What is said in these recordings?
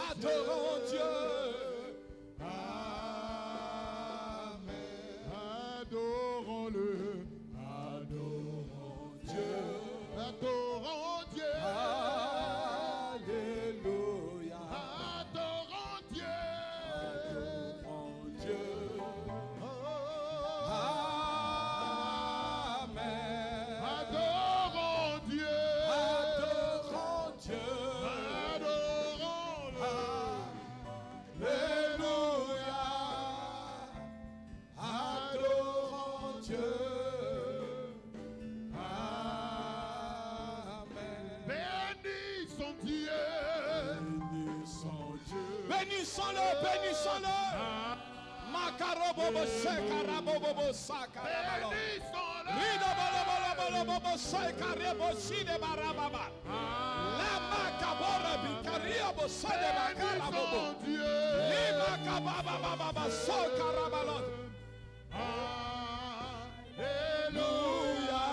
Adorons Dieu. Amen. Adorons-le. Adorons Dieu. Adorons Dieu. Alléluia. Adorons Dieu. Adorons Dieu. Amen. Adorons Dieu. Adorons Dieu. Adorons-le. Alléluia. Adorons Dieu. Amen. Bénissons Dieu. Bénissons Dieu. Bénissons-le, bénissons-le. Makarobobo sekarabobo sakarabalo. Bénissons-le. Rido bolo bolo bolo bobo sekarebo side barababa. La makabora bikaria bo sade bakarabobo. Bénissons Dieu. Lima kababa baba sokarabalo. Alléluia.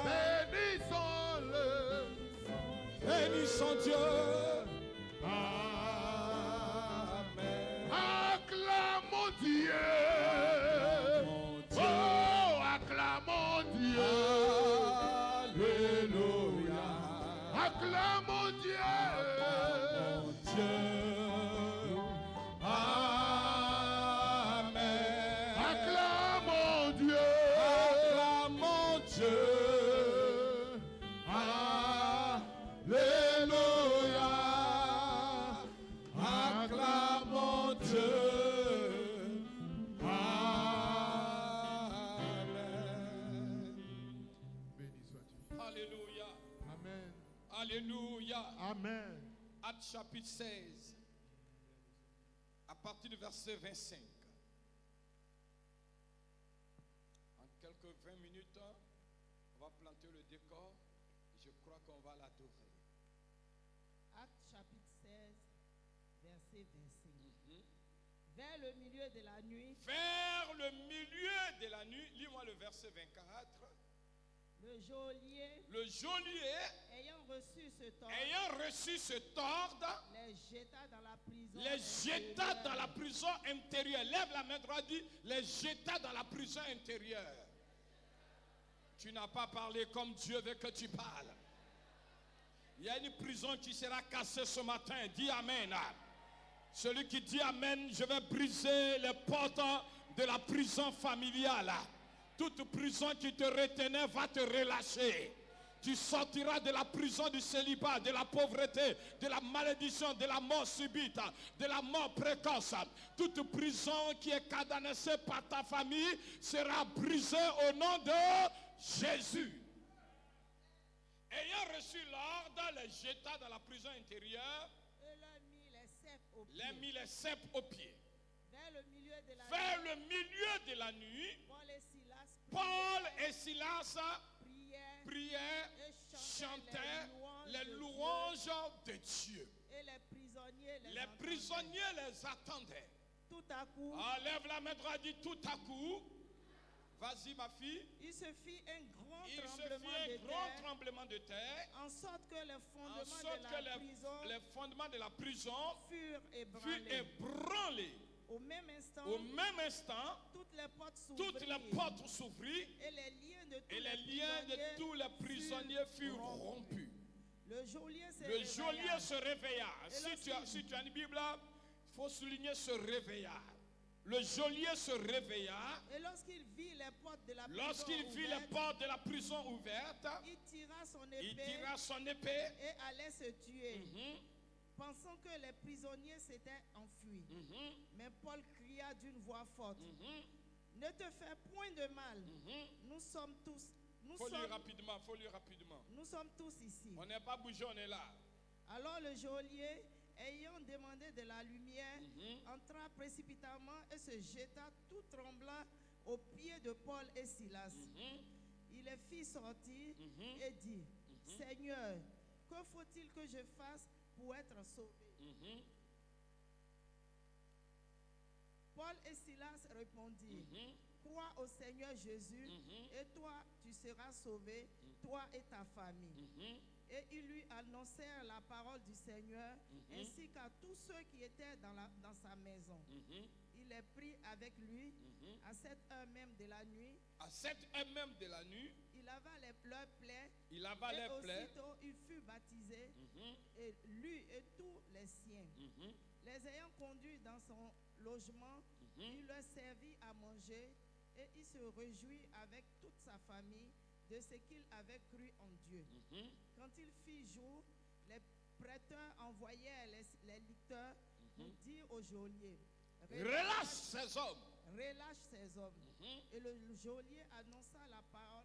Bénissons-le. Bénissons Dieu. Amen. Acclamons Dieu. Mon Dieu. Oh, acclamons Dieu. Alléluia. Acclamons Dieu. Mon Dieu. Amen. Acclamons Dieu. Acclamons Dieu. Alléluia. Acclamons Dieu. Amen. Béni sois-tu. Alléluia. Amen. Alléluia. Amen. Actes chapitre 16, à partir du verset 25. En quelques 20 minutes, on va planter le décor. Je crois qu'on va l'adorer. Actes chapitre 16, verset 25. Vers le milieu de la nuit, Vers le milieu de la nuit, lis-moi le verset 24. le geôlier, Le geôlier, ayant reçu ce ordre, les jeta dans la prison. jeta intérieure. dans la prison intérieure. Lève la main droite, dit, les jeta dans la prison intérieure. Tu n'as pas parlé comme Dieu veut que tu parles. Il y a une prison qui sera cassée ce matin. Dis Amen. Celui qui dit Amen, je vais briser les portes de la prison familiale. Toute prison qui te retenait va te relâcher. Tu sortiras de la prison du célibat, de la pauvreté, de la malédiction, de la mort subite, de la mort précoce. Toute prison qui est cadenassée par ta famille sera brisée au nom de Jésus. Ayant reçu l'ordre, les jeta dans la prison intérieure, Et leur mit les ceps aux pieds. les mit les ceps aux pieds. Vers le milieu de la Vers nuit, le milieu de la nuit, Paul et Silas Paul et Silas prièrent priaient, et chantaient les louanges de Dieu. Et les prisonniers les Les entendaient. prisonniers les attendaient. Tout à coup, Lève la main droite, dit tout à coup. Vas-y ma fille. il se fit un grand Il se tremblement fit de un grand terre, tremblement de terre. en sorte que les En fondements sorte de que la prison les fondements de la prison furent furent ébranlés. ébranlés. Au même instant, Au même instant, toutes les portes s'ouvrirent. toutes les portes s'ouvrirent Et les liens de tous et les les liens de prisonniers tous les prisonniers furent rompus. rompus. Le geôlier se Le réveilla. geôlier se réveilla. Et Si tu as une Bible, il faut souligner se réveilla. Le geôlier se réveilla. Et lorsqu'il vit les portes de la prison Lorsqu'il vit les ouvertes, portes de la prison ouvertes, il tira son il épée tira son épée. et allait se tuer, Mhm, pensant que les prisonniers s'étaient enfuis. mhm, Mais Paul cria d'une voix forte, mhm, ne te fais point de mal, mhm. nous sommes tous, Faut lire rapidement, faut lire rapidement. nous sommes tous ici. On n'est pas bougé, on est là. Alors le geôlier, ayant demandé de la lumière, Mhm. entra précipitamment et se jeta tout tremblant aux pieds de Paul et Silas. Mhm, Il les fit sortir Mhm. et dit, Seigneur, que faut-il que je fasse pour être sauvé? mhm, Paul et Silas répondirent, mhm. crois au Seigneur Jésus Mhm. et toi tu seras sauvé, toi et ta famille. Mhm. Et ils lui annoncèrent la parole du Seigneur, Mhm. ainsi qu'à tous ceux qui étaient dans sa maison. Mhm. Il les prit avec lui Mhm. à cette heure même de la nuit. À cette heure même de la nuit, Il lava leurs plaies. il lava Et les plaies. aussitôt, il fut baptisé, Mhm. et lui et tous les siens. Mhm. Les ayant conduits dans son logement, Mhm. il leur servit à manger, et il se réjouit avec toute sa famille de ce qu'il avait cru en Dieu. Mhm. Quand il fit jour, les prêteurs envoyèrent les licteurs pour dire au geôlier, Relâche ces hommes. relâche ces hommes. Mhm. Et le geôlier annonça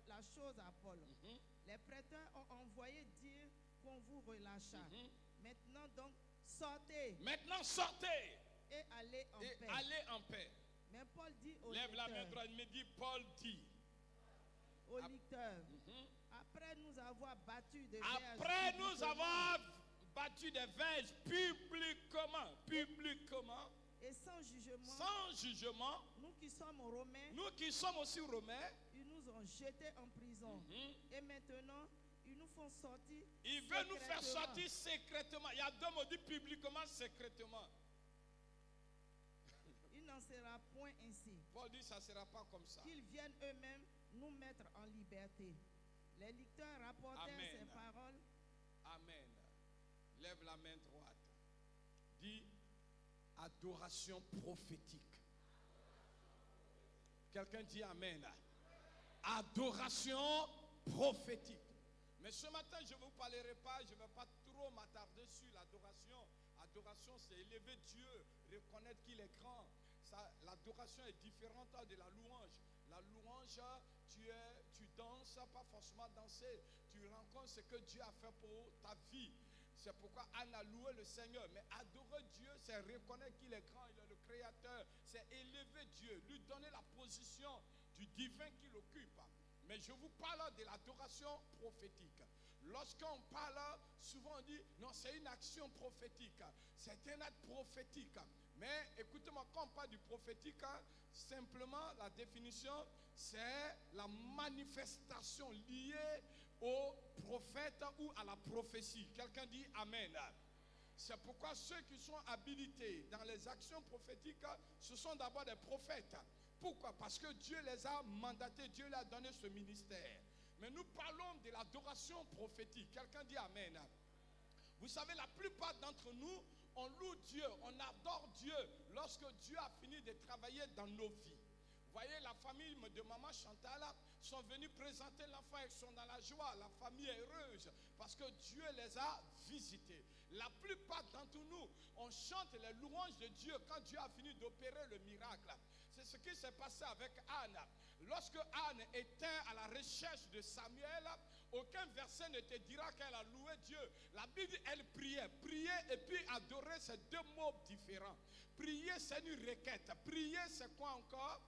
la chose à Paul. Mhm. Les prêteurs ont envoyé dire qu'on vous relâcha. Mhm. Maintenant donc, sortez Maintenant sortez et allez en et paix. allez en paix. Mais Paul dit au Lève la main lecteur, droite, me dit Paul dit. Mhm. après nous avoir battu de Après nous avoir battu des verges publiquement, et sans jugement, sans jugement, nous qui sommes romains, nous qui sommes aussi romains, ils nous ont jetés en prison. mhm, Et maintenant, ils nous font sortir. il veut nous faire secrètement. sortir secrètement. Il y a deux mots dit publiquement, secrètement. Il n'en sera point ainsi. Paul dit ça ne sera pas comme ça. Qu'ils viennent eux-mêmes nous mettre en liberté. Les lecteurs rapportèrent Amen. ces paroles. Amen. Lève la main droite. Dis adoration prophétique. Quelqu'un dit Amen. Adoration prophétique. Mais ce matin, je ne vous parlerai pas, je ne vais pas trop m'attarder sur l'adoration. Adoration, c'est élever Dieu, reconnaître qu'il est grand. L'adoration est différente de la louange. La louange, tu danses, pas forcément danser. Tu rencontres ce que Dieu a fait pour ta vie. C'est pourquoi Anne a loué le Seigneur. Mais adorer Dieu, c'est reconnaître qu'il est grand, il est le Créateur. C'est élever Dieu, lui donner la position du divin qu'il occupe. Mais je vous parle de l'adoration prophétique. Lorsqu'on parle, souvent on dit, non, c'est une action prophétique. C'est un acte prophétique. Mais écoutez-moi, quand on parle du prophétique, simplement la définition, c'est la manifestation liée au prophète ou à la prophétie. Quelqu'un dit Amen. C'est pourquoi ceux qui sont habilités dans les actions prophétiques, ce sont d'abord des prophètes. Pourquoi? Parce que Dieu les a mandatés, Dieu leur a donné ce ministère. Mais nous parlons de l'adoration prophétique. Quelqu'un dit Amen. Vous savez, la plupart d'entre nous, on loue Dieu, on adore Dieu lorsque Dieu a fini de travailler dans nos vies. Vous voyez, la famille de maman Chantal sont venus présenter l'enfant, ils sont dans la joie, la famille est heureuse parce que Dieu les a visités. La plupart d'entre nous, on chante les louanges de Dieu quand Dieu a fini d'opérer le miracle. C'est ce qui s'est passé avec Anne. Lorsque Anne était à la recherche de Samuel, aucun verset ne te dira qu'elle a loué Dieu. La Bible dit elle priait. Prier et puis adorer, c'est deux mots différents. Prier, c'est une requête. Prier, c'est quoi encore?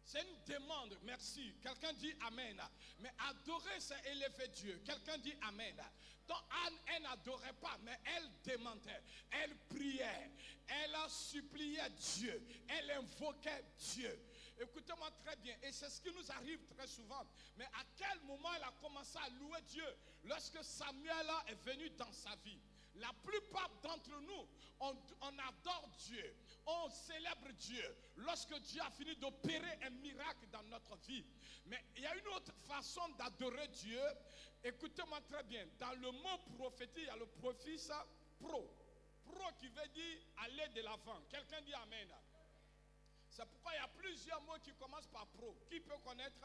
C'est une demande, merci. Quelqu'un dit Amen. Mais adorer, c'est élever Dieu. Quelqu'un dit Amen. Donc Anne, elle n'adorait pas, mais elle demandait. Elle priait. Elle suppliait Dieu. Elle invoquait Dieu. Écoutez-moi très bien. Et c'est ce qui nous arrive très souvent. Mais à quel moment elle a commencé à louer Dieu? Lorsque Samuel est venu dans sa vie. La plupart d'entre nous, on adore Dieu, on célèbre Dieu lorsque Dieu a fini d'opérer un miracle dans notre vie. Mais il y a une autre façon d'adorer Dieu. Écoutez-moi très bien. Dans le mot prophétique, il y a le profisse pro. Pro qui veut dire aller de l'avant. Quelqu'un dit Amen. C'est pourquoi il y a plusieurs mots qui commencent par pro. Qui peut connaître?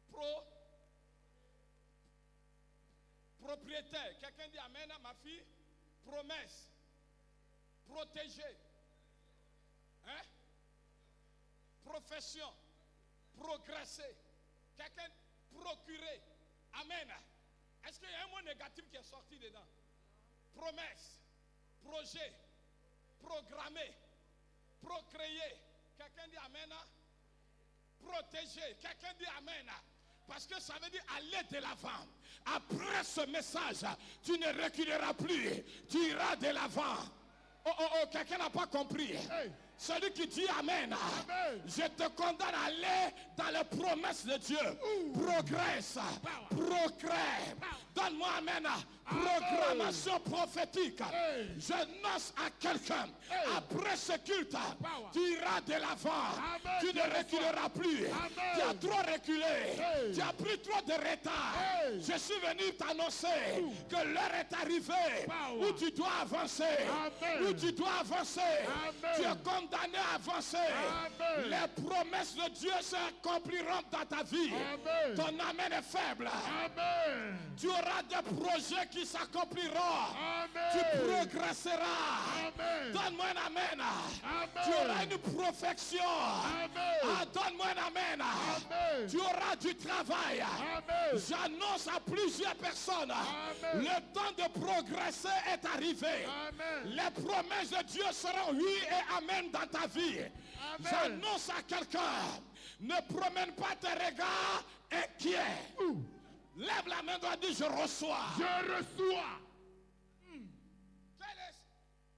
Pro. Propriétaire. Quelqu'un dit Amen, ma fille. Promesse. Protéger. Hein? Profession. Progresser. Quelqu'un procurer. Amen. Est-ce qu'il y a un mot négatif qui est sorti dedans? Promesse. Projet. Programmer. Procréer. Quelqu'un dit Amen. Protéger. Quelqu'un dit Amen. Parce que ça veut dire aller de l'avant. Après ce message, tu ne reculeras plus. Tu iras de l'avant. Oh, quelqu'un n'a pas compris. Hey. Celui qui dit Amen. Amen. Je te condamne à aller dans les promesses de Dieu. Progresse. Procrée. Donne-moi Amen. Programmation prophétique. Hey. Je nonce à quelqu'un. Hey. Après ce culte, tu iras de l'avant. Amen. Tu ne reculeras plus. Amen. Tu as trop reculé. Hey. Tu as pris trop de retard. Hey. Je suis venu t'annoncer que l'heure est arrivée Power. où tu dois avancer. Amen. Où tu dois avancer. Amen. Tu es condamné à avancer. Amen. Les promesses de Dieu s'accompliront dans ta vie. Amen. Ton amen est faible. Amen. Tu auras des projets qui s'accompliront. Amen. Tu progresseras. Amen. Donne-moi un amen. Amen. Tu auras une perfection. Amen. Ah, donne-moi un amen. Amen. Tu auras du travail. Amen. J'annonce à plusieurs personnes. Amen. Le temps de progresser est arrivé. Amen. Les promesses de Dieu seront oui et amen dans ta vie. Amen. J'annonce à quelqu'un, ne promène pas tes regards inquiets. Lève la main, doit dire je reçois. Je reçois.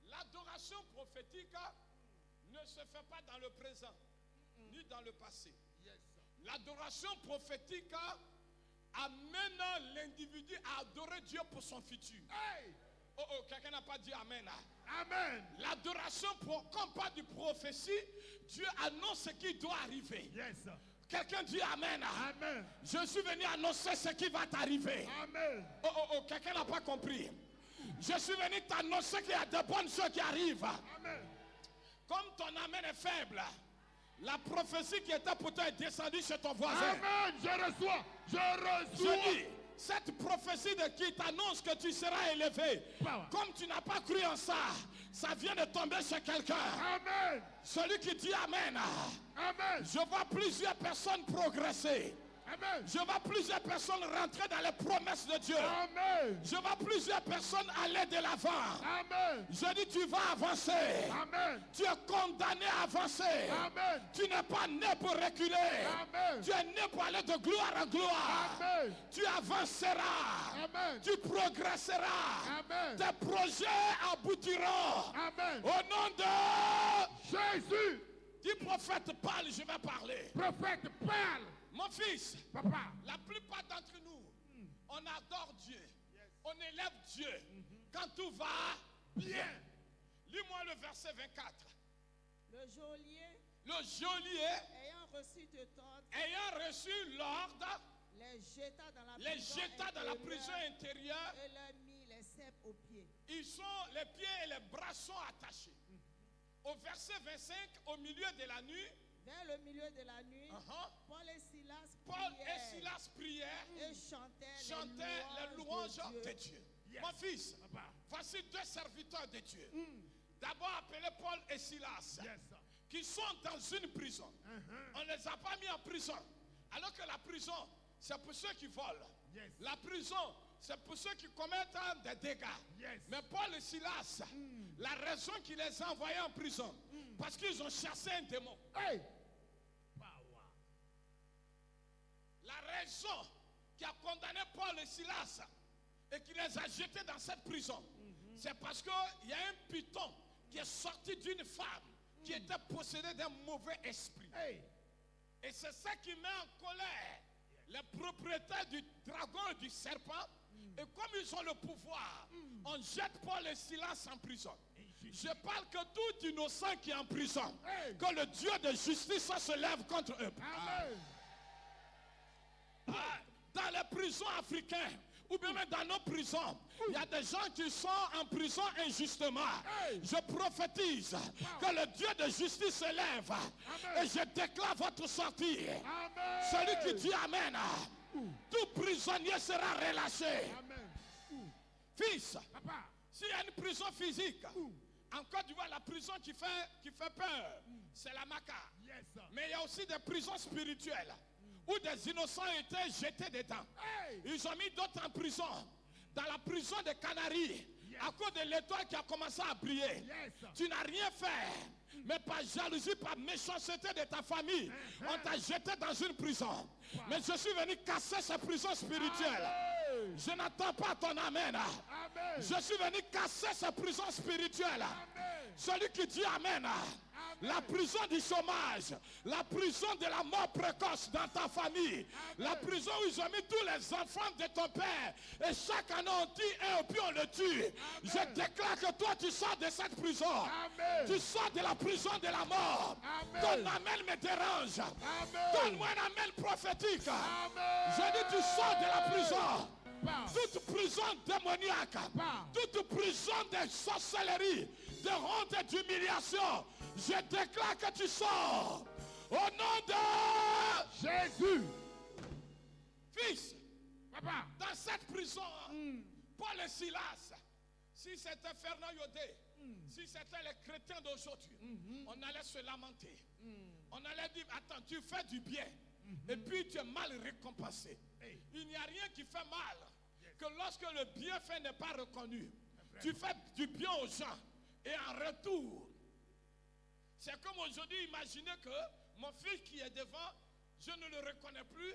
L'adoration prophétique ne se fait pas dans le présent, ni dans le passé. L'adoration prophétique amène l'individu à adorer Dieu pour son futur. Hey. Oh, quelqu'un n'a pas dit amen. Amen. L'adoration, comme pas de prophétie, Dieu annonce ce qui doit arriver. Yes. Quelqu'un dit amen. Amen. Je suis venu annoncer ce qui va t'arriver. Amen. Oh, quelqu'un n'a pas compris. Je suis venu t'annoncer qu'il y a de bonnes choses qui arrivent. Amen. Comme ton amen est faible, la prophétie qui était pour toi est descendue chez ton voisin. Amen. Je reçois. Je Je reçois. dis, cette prophétie de qui t'annonce que tu seras élevé, Power. comme tu n'as pas cru en ça, ça vient de tomber chez quelqu'un. Amen. Celui qui dit amen, Amen. je vois plusieurs personnes progresser. Amen. Je vois plusieurs personnes rentrer dans les promesses de Dieu. Amen. Je vois plusieurs personnes aller de l'avant. Amen. Je dis, tu vas avancer. Amen. Tu es condamné à avancer. Amen. Tu n'es pas né pour reculer. Amen. Tu es né pour aller de gloire en gloire. Amen. Tu avanceras. Amen. Tu progresseras. Amen. Tes projets aboutiront. Amen. Au nom de... Jésus. Dis prophète, parle, je vais parler. Prophète, parle. Mon fils, Papa. la plupart d'entre nous, on adore Dieu. On élève Dieu. Quand tout va bien. Lis-moi le verset 24. Le geôlier, Le geôlier, ayant reçu de tordre, ayant reçu l'ordre, les jeta dans la les prison jeta dans la intérieure prison intérieure. et leur mit les cèpes aux pieds. Les pieds et les bras sont attachés. Au verset 25, au milieu de la nuit, Vers le milieu de la nuit, Paul et Silas Paul prièrent et Silas prièrent, et chantaient chantaient les louanges de Dieu. Yes. Mon fils, Papa. voici deux serviteurs de Dieu. D'abord appelés Paul et Silas, Yes. qui sont dans une prison. On ne les a pas mis en prison. Alors que la prison, c'est pour ceux qui volent. Yes. La prison, c'est pour ceux qui commettent des dégâts. Yes. Mais Paul et Silas, la raison qui les a envoyés en prison, parce qu'ils ont chassé un démon. Hey. La raison qui a condamné Paul et Silas et qui les a jetés dans cette prison, c'est parce qu'il y a un python qui est sorti d'une femme qui était possédée d'un mauvais esprit. Hey. Et c'est ça qui met en colère les propriétaires du dragon et du serpent. Et comme ils ont le pouvoir, on jette Paul et Silas en prison. Je parle que tout innocent qui est en prison, Hey. que le Dieu de justice se lève contre eux. Amen. Dans les prisons africaines, ou bien même dans nos prisons, il y a des gens qui sont en prison injustement. Hey. Je prophétise que le Dieu de justice se lève. Amen. Et je déclare votre sortie. Amen. Celui qui dit Amen, tout prisonnier sera relâché. Amen. Fils, Papa. s'il y a une prison physique, en Côte d'Ivoire, la prison qui fait peur, c'est la Maca. Yes. Mais il y a aussi des prisons spirituelles où des innocents étaient jetés dedans. Hey. Ils ont mis d'autres en prison. Dans la prison des Canaries, Yes. à cause de l'étoile qui a commencé à briller. Yes. Tu n'as rien fait. Mais par jalousie, par méchanceté de ta famille, on t'a jeté dans une prison. Mais je suis venu casser ces prisons spirituelles. Amen. Je n'attends pas ton amen. Amen. Je suis venu casser ces prisons spirituelles. Amen. Celui qui dit amen, la prison du chômage, la prison de la mort précoce dans ta famille, la prison où ils ont mis tous les enfants de ton père et chaque année on tue un et puis on le tue. Je déclare que toi tu sors de cette prison. Amen. Tu sors de la prison de la mort. Amen. Ton amen me dérange. Amen. Donne-moi un amen prophétique. Amen. Je dis tu sors de la prison. Power. Toute prison démoniaque, toute prison de sorcellerie, de honte et d'humiliation, je déclare que tu sors. Au nom de Jésus. Fils, Papa. dans cette prison, Paul et Silas, si c'était Fernand Yodé, si c'était les chrétiens d'aujourd'hui, on allait se lamenter. On allait dire, attends, tu fais du bien, et puis tu es mal récompensé. Il n'y a rien qui fait mal que lorsque le bienfait n'est pas reconnu. Tu fais du bien aux gens, et en retour, c'est comme aujourd'hui, imaginez que mon fils qui est devant, je ne le reconnais plus,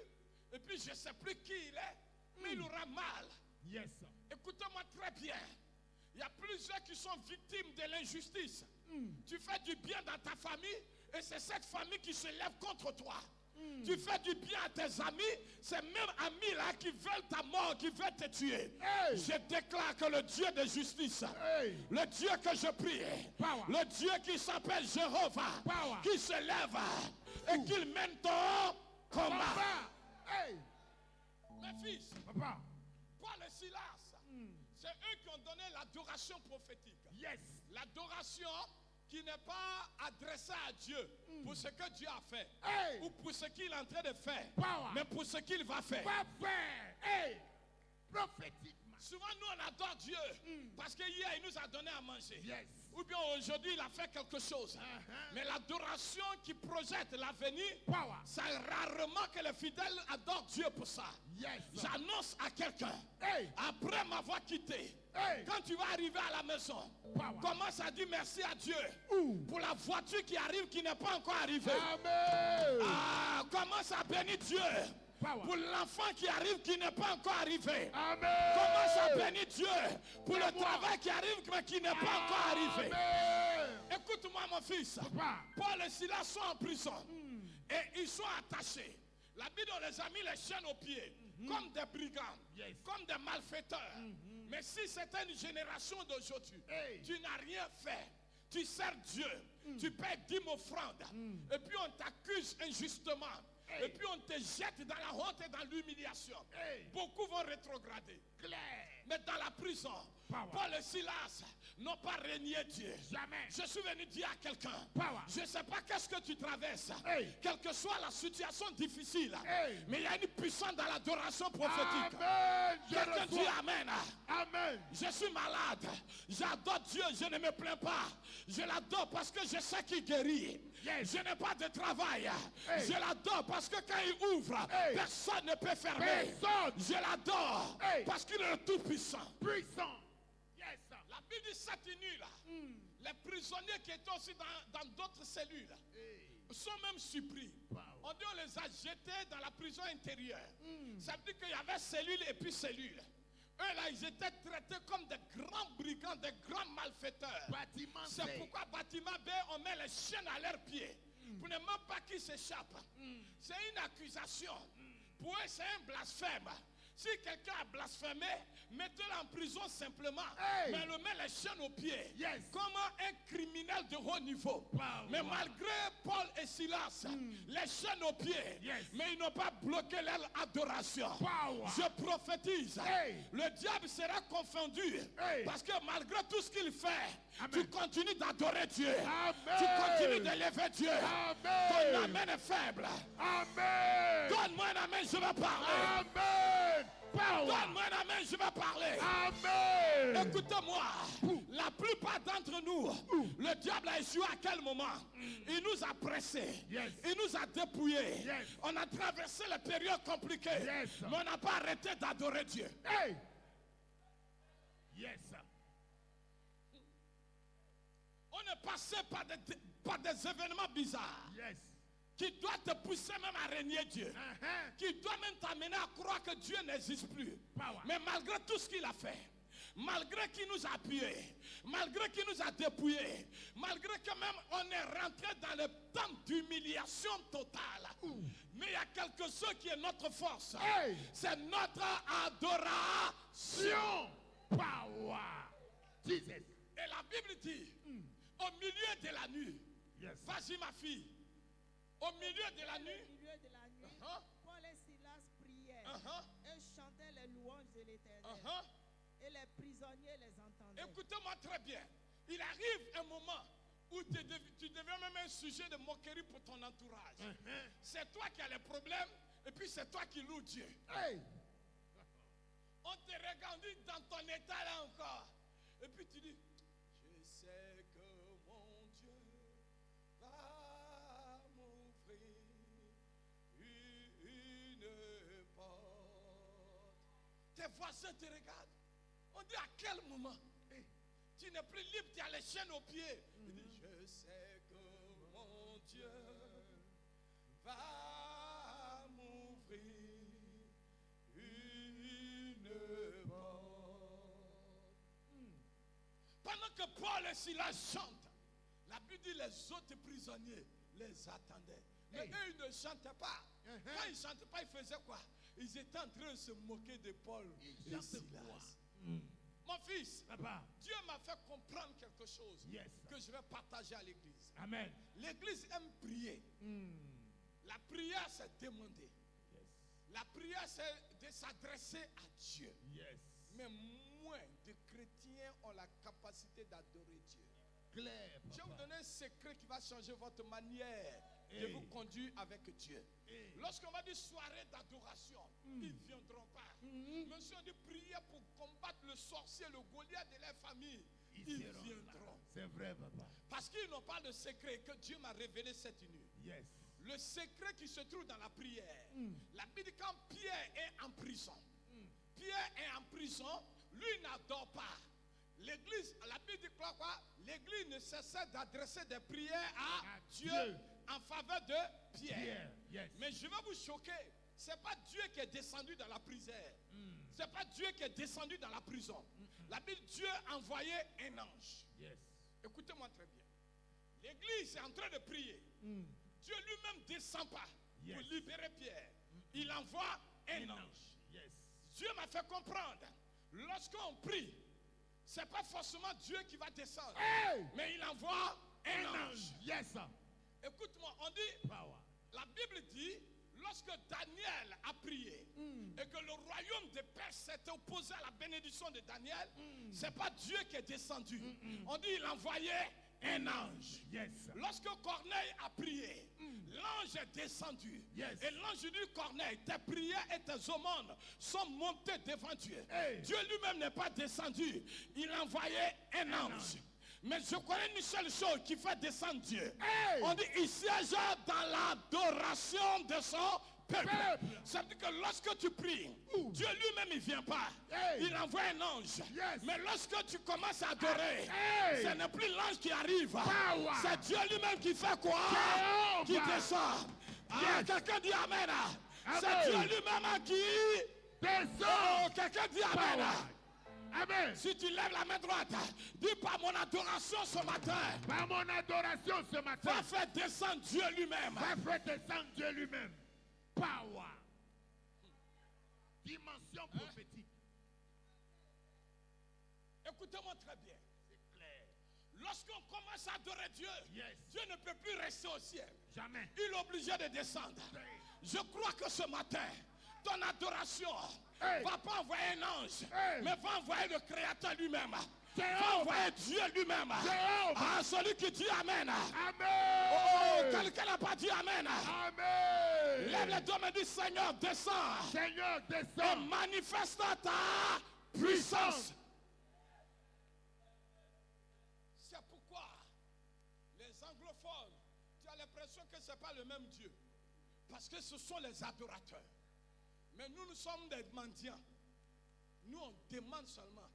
et puis je ne sais plus qui il est, mais il aura mal. Yes. Écoutez-moi très bien. Il y a plusieurs qui sont victimes de l'injustice. Tu fais du bien dans ta famille et c'est cette famille qui se lève contre toi. Tu fais du bien à tes amis, ces mêmes amis-là qui veulent ta mort, qui veulent te tuer. Hey. Je déclare que le Dieu de justice, Hey. le Dieu que je prie, Power. le Dieu qui s'appelle Jéhovah, Power. qui se lève et qu'il mène ton combat. Papa. Hey. Mes fils, Papa. Paul et Silas, c'est eux qui ont donné l'adoration prophétique. Yes. L'adoration qui n'est pas adressée à Dieu pour ce que Dieu a fait Hey. ou pour ce qu'il est en train de faire, Power. mais pour ce qu'il va faire. Papa. Hey. Prophétiquement. Souvent, nous, on adore Dieu parce qu'hier, il nous a donné à manger. Yes. Ou bien aujourd'hui, il a fait quelque chose. Uh-huh. Mais l'adoration qui projette l'avenir, Power. c'est rarement que les fidèles adorent Dieu pour ça. Yes. J'annonce à quelqu'un, Hey. après m'avoir quitté, Hey. quand tu vas arriver à la maison, Power. commence à dire merci à Dieu Ouh. pour la voiture qui arrive, qui n'est pas encore arrivée. Amen. Ah, commence à bénir Dieu Power. pour l'enfant qui arrive, qui n'est pas encore arrivé. Amen. Commence à bénir Dieu pour le C'est moi. travail qui arrive, mais qui n'est pas encore arrivé. Amen. Écoute-moi, mon fils. Papa. Paul et Silas sont en prison et ils sont attachés. La Bible, on les a mis les chaînes aux pieds, comme des brigands, Yes. comme des malfaiteurs. Mais si c'était une génération d'aujourd'hui, Hey. tu n'as rien fait. Tu sers Dieu, tu paies 10 offrandes, et puis on t'accuse injustement, Hey. et puis on te jette dans la honte et dans l'humiliation. Hey. Beaucoup vont rétrograder. Claire. Mais dans la prison, Power. Paul et Silas n'ont pas régné Dieu. Jamais. Je suis venu dire à quelqu'un, Power. je ne sais pas qu'est-ce que tu traverses, Hey. quelle que soit la situation difficile, Hey. mais il y a une puissance dans l'adoration prophétique. Amen. Je Quelqu'un dit reçois. Amen. Amen. Je suis malade, j'adore Dieu, je ne me plains pas. Je l'adore parce que je sais qu'il guérit. Yes. Je n'ai pas de travail. Hey. Je l'adore parce que quand il ouvre, Hey. personne ne peut fermer. Personne. Je l'adore Hey. parce qu'il est le Tout-Puissant. Puissant. Yes. La Bible dit cette nuit là, les prisonniers qui étaient aussi dans d'autres cellules sont même surpris. Wow. On dit on les a jetés dans la prison intérieure. Ça veut dire qu'il y avait cellule et puis cellule. Eux là, ils étaient traités comme des grands brigands, des grands malfaiteurs. Bâtiment C'est C. pourquoi bâtiment B, on met les chaînes à leurs pieds. Pour ne même pas qu'ils s'échappent. C'est une accusation. Pour eux, c'est un blasphème. Si quelqu'un a blasphémé, mettez-le en prison simplement. Hey. Mais le met les chaînes aux pieds. Yes. Comme un criminel de haut niveau. Wow. Mais malgré Paul et Silas, les chaînes aux pieds, Yes. mais ils n'ont pas bloqué leur adoration. Power. Je prophétise, Hey. le diable sera confondu. Hey. Parce que malgré tout ce qu'il fait, Amen. tu continues d'adorer Dieu. Amen. Tu continues d'élever Dieu. Amen. Ton amen est faible. Amen. Donne-moi un amen, je vais parler. Amen. Power. Donne-moi un amen, je vais parler. Amen. Écoute-moi, la plupart d'entre nous, le diable a échoué à quel moment? Il nous a pressés, Yes. il nous a dépouillés. Yes. On a traversé les périodes compliquées, Yes. mais on n'a pas arrêté d'adorer Dieu. Hey. Yes. On est passé par des événements bizarres Yes. qui doivent te pousser même à régner Dieu. Uh-huh. Qui doit même t'amener à croire que Dieu n'existe plus. Power. Mais malgré tout ce qu'il a fait, malgré qu'il nous a appuyés, malgré qu'il nous a dépouillés, malgré que même on est rentré dans le temps d'humiliation totale. Mais il y a quelque chose qui est notre force. Hey. C'est notre adoration. Power. Jesus. Et la Bible dit, au milieu de la nuit, Yes. vas-y ma fille, au milieu de la Au nuit, milieu de la nuit, Uh-huh. Paul et Silas priaient Uh-huh. et chantaient les louanges de l'Éternel. uh-huh. Et les prisonniers les entendaient. Écoutez-moi très bien. Il arrive un moment où tu deviens même un sujet de moquerie pour ton entourage. C'est toi qui as les problèmes et puis c'est toi qui loues Dieu. Hey. On te regarde dans ton état là encore. Et puis tu dis, je sais que mon Dieu va m'ouvrir une porte. Tes voisins te regardent. On dit à quel moment? Tu n'es plus libre, tu as les chaînes aux pieds. Il dit, je sais que mon Dieu va m'ouvrir une porte. Pendant que Paul et Silas chantent, la Bible dit les autres prisonniers les attendaient. Mais eux, ils ne chantaient pas. Quand ils ne chantaient pas, ils faisaient quoi? Ils étaient en train de se moquer de Paul et Silas. Mon fils, Papa. Dieu m'a fait comprendre quelque chose Yes. que je vais partager à l'église. Amen. L'église aime prier. La prière, c'est demander. Yes. La prière, c'est de s'adresser à Dieu. Yes. Mais moins de chrétiens ont la capacité d'adorer Dieu. Claire. Je vais vous donner un secret qui va changer votre manière de Hey. vous conduire avec Dieu. Hey. Lorsqu'on va dire soirée d'adoration, ils ne viendront pas. Mais si on dit prier pour combattre le sorcier, le Goliath de leur famille, ils seront viendront. là. C'est vrai, papa. Parce qu'ils n'ont pas de secret que Dieu m'a révélé cette nuit. Yes. Le secret qui se trouve dans la prière. La Bible dit quand Pierre est en prison. Pierre est en prison, lui n'adore pas. L'église, la Bible dit quoi? L'église ne cessait d'adresser des prières à Dieu en faveur de Pierre. Pierre. Yes. Mais je vais vous choquer. Ce n'est pas Dieu qui est descendu dans la prière. Ce n'est pas Dieu qui est descendu dans la prison. La Bible, Dieu a envoyé un ange. Yes. Écoutez-moi très bien. L'église est en train de prier. Dieu lui-même ne descend pas pour Yes. libérer Pierre. Il envoie un ange. Yes. Dieu m'a fait comprendre. Lorsqu'on prie, ce n'est pas forcément Dieu qui va descendre. Hey. Mais il envoie un ange. Yes, sir. Écoute-moi, on dit, Power. la Bible dit, lorsque Daniel a prié et que le royaume de Perse s'était opposé à la bénédiction de Daniel, ce n'est pas Dieu qui est descendu. On dit il envoyait un ange. Yes. Lorsque Corneille a prié, l'ange est descendu. Yes. Et l'ange dit, Corneille, tes prières et tes aumônes sont montées devant Dieu. Hey. Dieu lui-même n'est pas descendu. Il a envoyé un ange. Mais je connais une seule chose qui fait descendre Dieu. Hey. On dit, il siège dans l'adoration de son peuple. Ça veut dire que lorsque tu pries, Dieu lui-même il ne vient pas. Hey. Il envoie un ange. Yes. Mais lorsque tu commences à adorer, Hey. ce n'est plus l'ange qui arrive. Power. C'est Dieu lui-même qui fait quoi? Jehovah. Qui descend. Ah, Yes. quelqu'un dit Amen. C'est Amen. Dieu lui-même qui... Descends. Oh, quelqu'un dit Amen. Power. Amen. Si tu lèves la main droite, dis par mon adoration ce matin, Par mon adoration ce matin, va faire descendre Dieu lui-même. va faire descendre Dieu lui-même. Power. Dimension prophétique. Écoutez-moi très bien. C'est clair. Lorsqu'on commence à adorer Dieu, Yes. Dieu ne peut plus rester au ciel. Jamais. Il est obligé de descendre. Je crois que ce matin, ton adoration Hey. va pas envoyer un ange, Hey. mais va envoyer le Créateur lui-même. Jehovah. Va envoyer Dieu lui-même. Jehovah. Ah, celui qui dit Amen. Amen. Oh, quelqu'un n'a pas dit Amen. Amen. Lève les doigts et dis Seigneur, descends Seigneur, et descends. manifeste ta puissance. C'est pourquoi les anglophones, tu as l'impression que ce n'est pas le même Dieu. Parce que ce sont les adorateurs. Mais nous, nous sommes des mendiants. Nous, on demande seulement.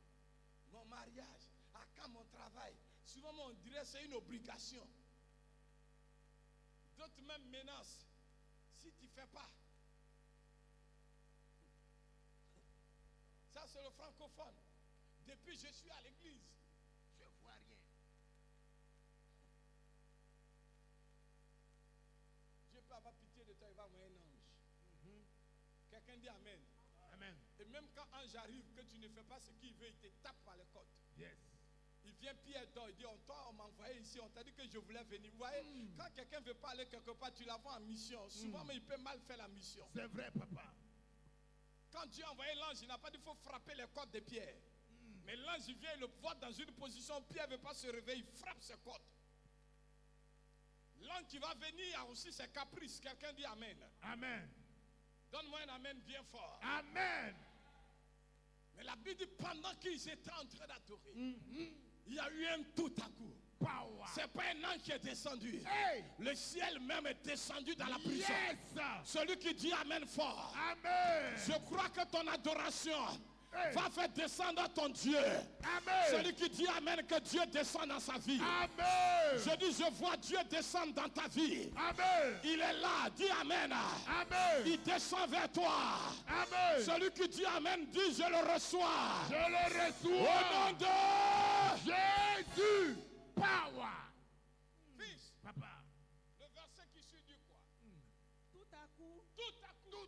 Mon mariage, à quand mon travail? Souvent, on dirait que c'est une obligation. D'autres même menacent. Si tu ne fais pas. Ça, c'est le francophone. depuis que je suis à l'église. Je vois rien. Dieu peut avoir pitié de toi, il va envoyer un ange. Quelqu'un dit Amen. Amen. Et même quand ange arrive, que tu ne fais pas ce qu'il veut, il te tape par les côtes. Yes. Il vient Pierre dort, il dit, toi on m'a envoyé ici, on t'a dit que je voulais venir. Vous voyez, quand quelqu'un veut pas aller quelque part, tu l'envoies en mission. Souvent, mais il peut mal faire la mission. C'est vrai, papa. Quand Dieu a envoyé l'ange, il n'a pas dit qu'il faut frapper les côtes de Pierre. Mais l'ange, il vient, il le voit dans une position, Pierre ne veut pas se réveiller, il frappe ses côtes. L'ange qui va venir a aussi ses caprices. Quelqu'un dit Amen. Amen. Donne-moi un Amen bien fort. Amen. Mais la Bible dit, pendant qu'ils étaient en train d'adorer, il y a eu un tout à coup. Power. C'est pas un ange qui est descendu. Hey. Le ciel même est descendu dans la prison. Yes. Celui qui dit Amen fort. Amen. Je crois que ton adoration Hey. va faire descendre ton Dieu. Amen. Celui qui dit Amen, que Dieu descende dans sa vie. Amen. Je dis, je vois Dieu descendre dans ta vie. Amen. Il est là, dis Amen. Amen. Il descend vers toi. Amen. Celui qui dit Amen, dit je le reçois. Je le Au reçois. nom de Jésus. Power. Fils. Papa. Le verset qui suit dit quoi? Tout à coup, Tout à coup,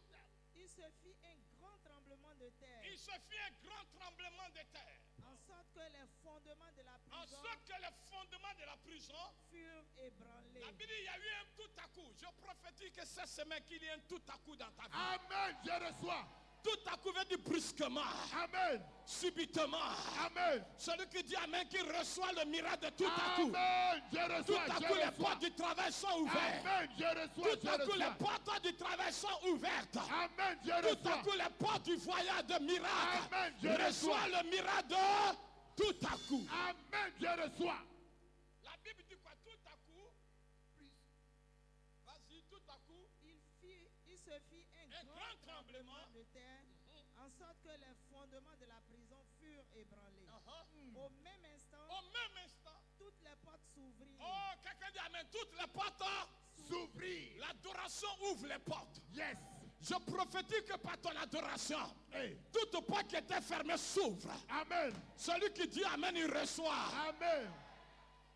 il se fit un grand tremblement de terre, il se fit un grand tremblement de terre. en sorte que les fondements de la En prison sorte que les fondements de la prison, furent ébranlés. la Bible dit, il y a eu un tout à coup. Je prophétise que cette semaine qu'il y ait un tout à coup dans ta vie. Amen. Je reçois. Tout à coup veut dire brusquement, Amen. subitement. Amen. Celui qui dit Amen, qui reçoit le miracle de tout à coup. Amen. Je Tout reçois. à Je coup, les reçois. portes du travail sont ouvertes. Amen. Je reçois. Tout à Je coup, les reçois. portes du travail sont ouvertes. Amen. Je Tout à reçois. coup, les portes du voyage de miracle Amen. Je reçoit reçois. le miracle de tout à coup. Amen. Je reçois. La Bible dit quoi? Tout à coup. Vas-y, tout à coup. Il se fit un Un grand grand tremblement. tremblement de terre, en sorte que les fondements de la prison furent ébranlés. Au même instant, Au même instant. toutes les portes s'ouvrirent. Oh, quelqu'un dit Amen. Toutes les portes. S'ouvrir. L'adoration ouvre les portes. Yes. Je prophétise que par ton adoration, Hey. toute porte qui était fermée s'ouvre. Amen. Celui qui dit Amen, il reçoit. Amen.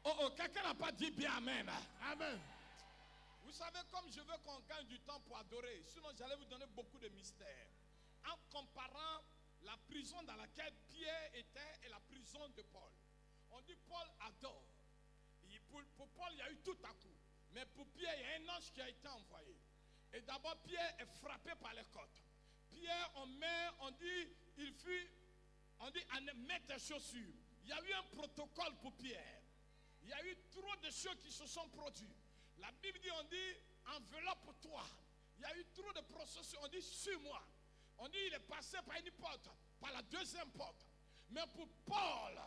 Oh, quelqu'un n'a pas dit bien Amen. Amen. Vous savez, comme je veux qu'on gagne du temps pour adorer, sinon j'allais vous donner beaucoup de mystères. En comparant la prison dans laquelle Pierre était et la prison de Paul. On dit Paul adore. Et pour Paul, il y a eu tout à coup. Mais pour Pierre, il y a un ange qui a été envoyé. Et d'abord, Pierre est frappé par les côtes. Pierre, on dit, mets tes chaussures. Il y a eu un protocole pour Pierre. Il y a eu trop de choses qui se sont produites. La Bible dit, on dit, enveloppe-toi. Il y a eu trop de processus. On dit, suis-moi. On dit, il est passé par une porte, par la deuxième porte. Mais pour Paul,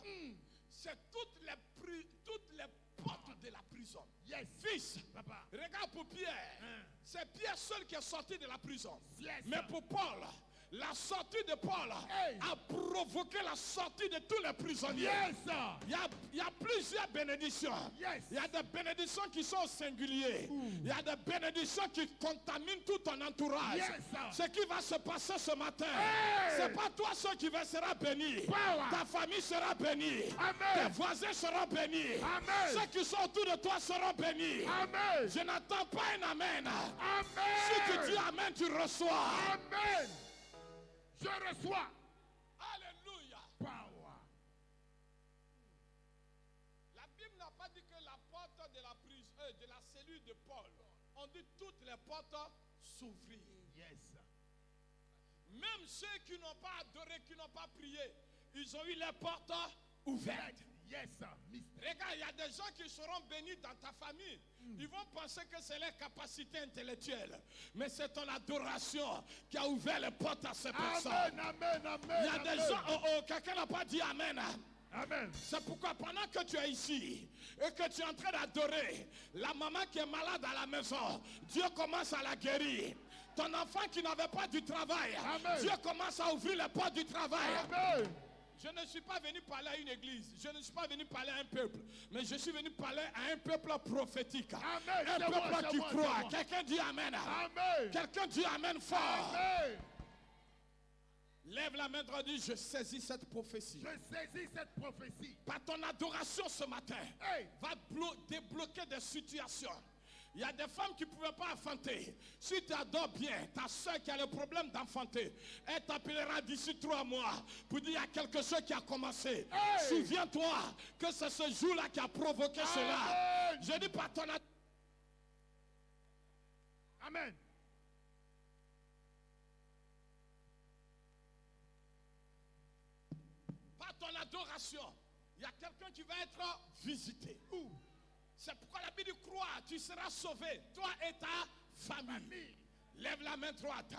c'est toutes les portes de la prison. Yes. Fils, Papa. regarde pour Pierre. C'est Pierre seul qui est sorti de la prison. Yes. Mais pour Paul, la sortie de Paul Hey. a provoqué la sortie de tous les prisonniers. Yes. Il y a plusieurs bénédictions. Yes. Il y a des bénédictions qui sont singulières. Il y a des bénédictions qui contaminent tout ton entourage. Yes. Ce qui va se passer ce matin, Hey. c'est pas toi seul qui sera béni. Power. Ta famille sera bénie. Amen. Tes voisins seront bénis. Amen. Ceux qui sont autour de toi seront bénis. Amen. Je n'attends pas un amen. Amen. Si tu dis amen, tu reçois. Amen. Je reçois. Alléluia. Power. La Bible n'a pas dit que la porte de la prison, de la cellule de Paul, on dit toutes les portes s'ouvrirent. Yes. Même ceux qui n'ont pas adoré, qui n'ont pas prié, ils ont eu les portes ouvertes. Yes. Mister. Regarde, il y a des gens qui seront bénis dans ta famille. Ils vont penser que c'est leur capacité intellectuelle. Mais c'est ton adoration qui a ouvert les portes à ces personnes. Amen. Amen. Amen. Il y a des Amen. gens, quelqu'un n'a pas dit amen. Amen. C'est pourquoi pendant que tu es ici et que tu es en train d'adorer, la maman qui est malade à la maison, Dieu commence à la guérir. Ton enfant qui n'avait pas du travail, Amen. Dieu commence à ouvrir les portes du travail. Amen. Je ne suis pas venu parler à une église, je ne suis pas venu parler à un peuple, mais je suis venu parler à un peuple prophétique. Amen. Un C'est peuple moi, c'est qui moi, c'est croit. moi. Quelqu'un dit amen. Amen. Quelqu'un dit amen fort. Amen. Lève la main droite, dis, je saisis cette prophétie. Je saisis cette prophétie. Par ton adoration ce matin, Hey. va débloquer des situations. Il y a des femmes qui ne pouvaient pas enfanter. Si tu adores bien, ta soeur qui a le problème d'enfanter, elle t'appellera d'ici 3 mois pour dire il y a quelque chose qui a commencé. Hey. Souviens-toi que c'est ce jour-là qui a provoqué cela. Amen. Je dis par ton adoration. Amen. Par ton adoration, il y a quelqu'un qui va être visité. Où? C'est pourquoi la Bible dit crois, tu seras sauvé, toi et ta famille. Famille. Lève la main droite.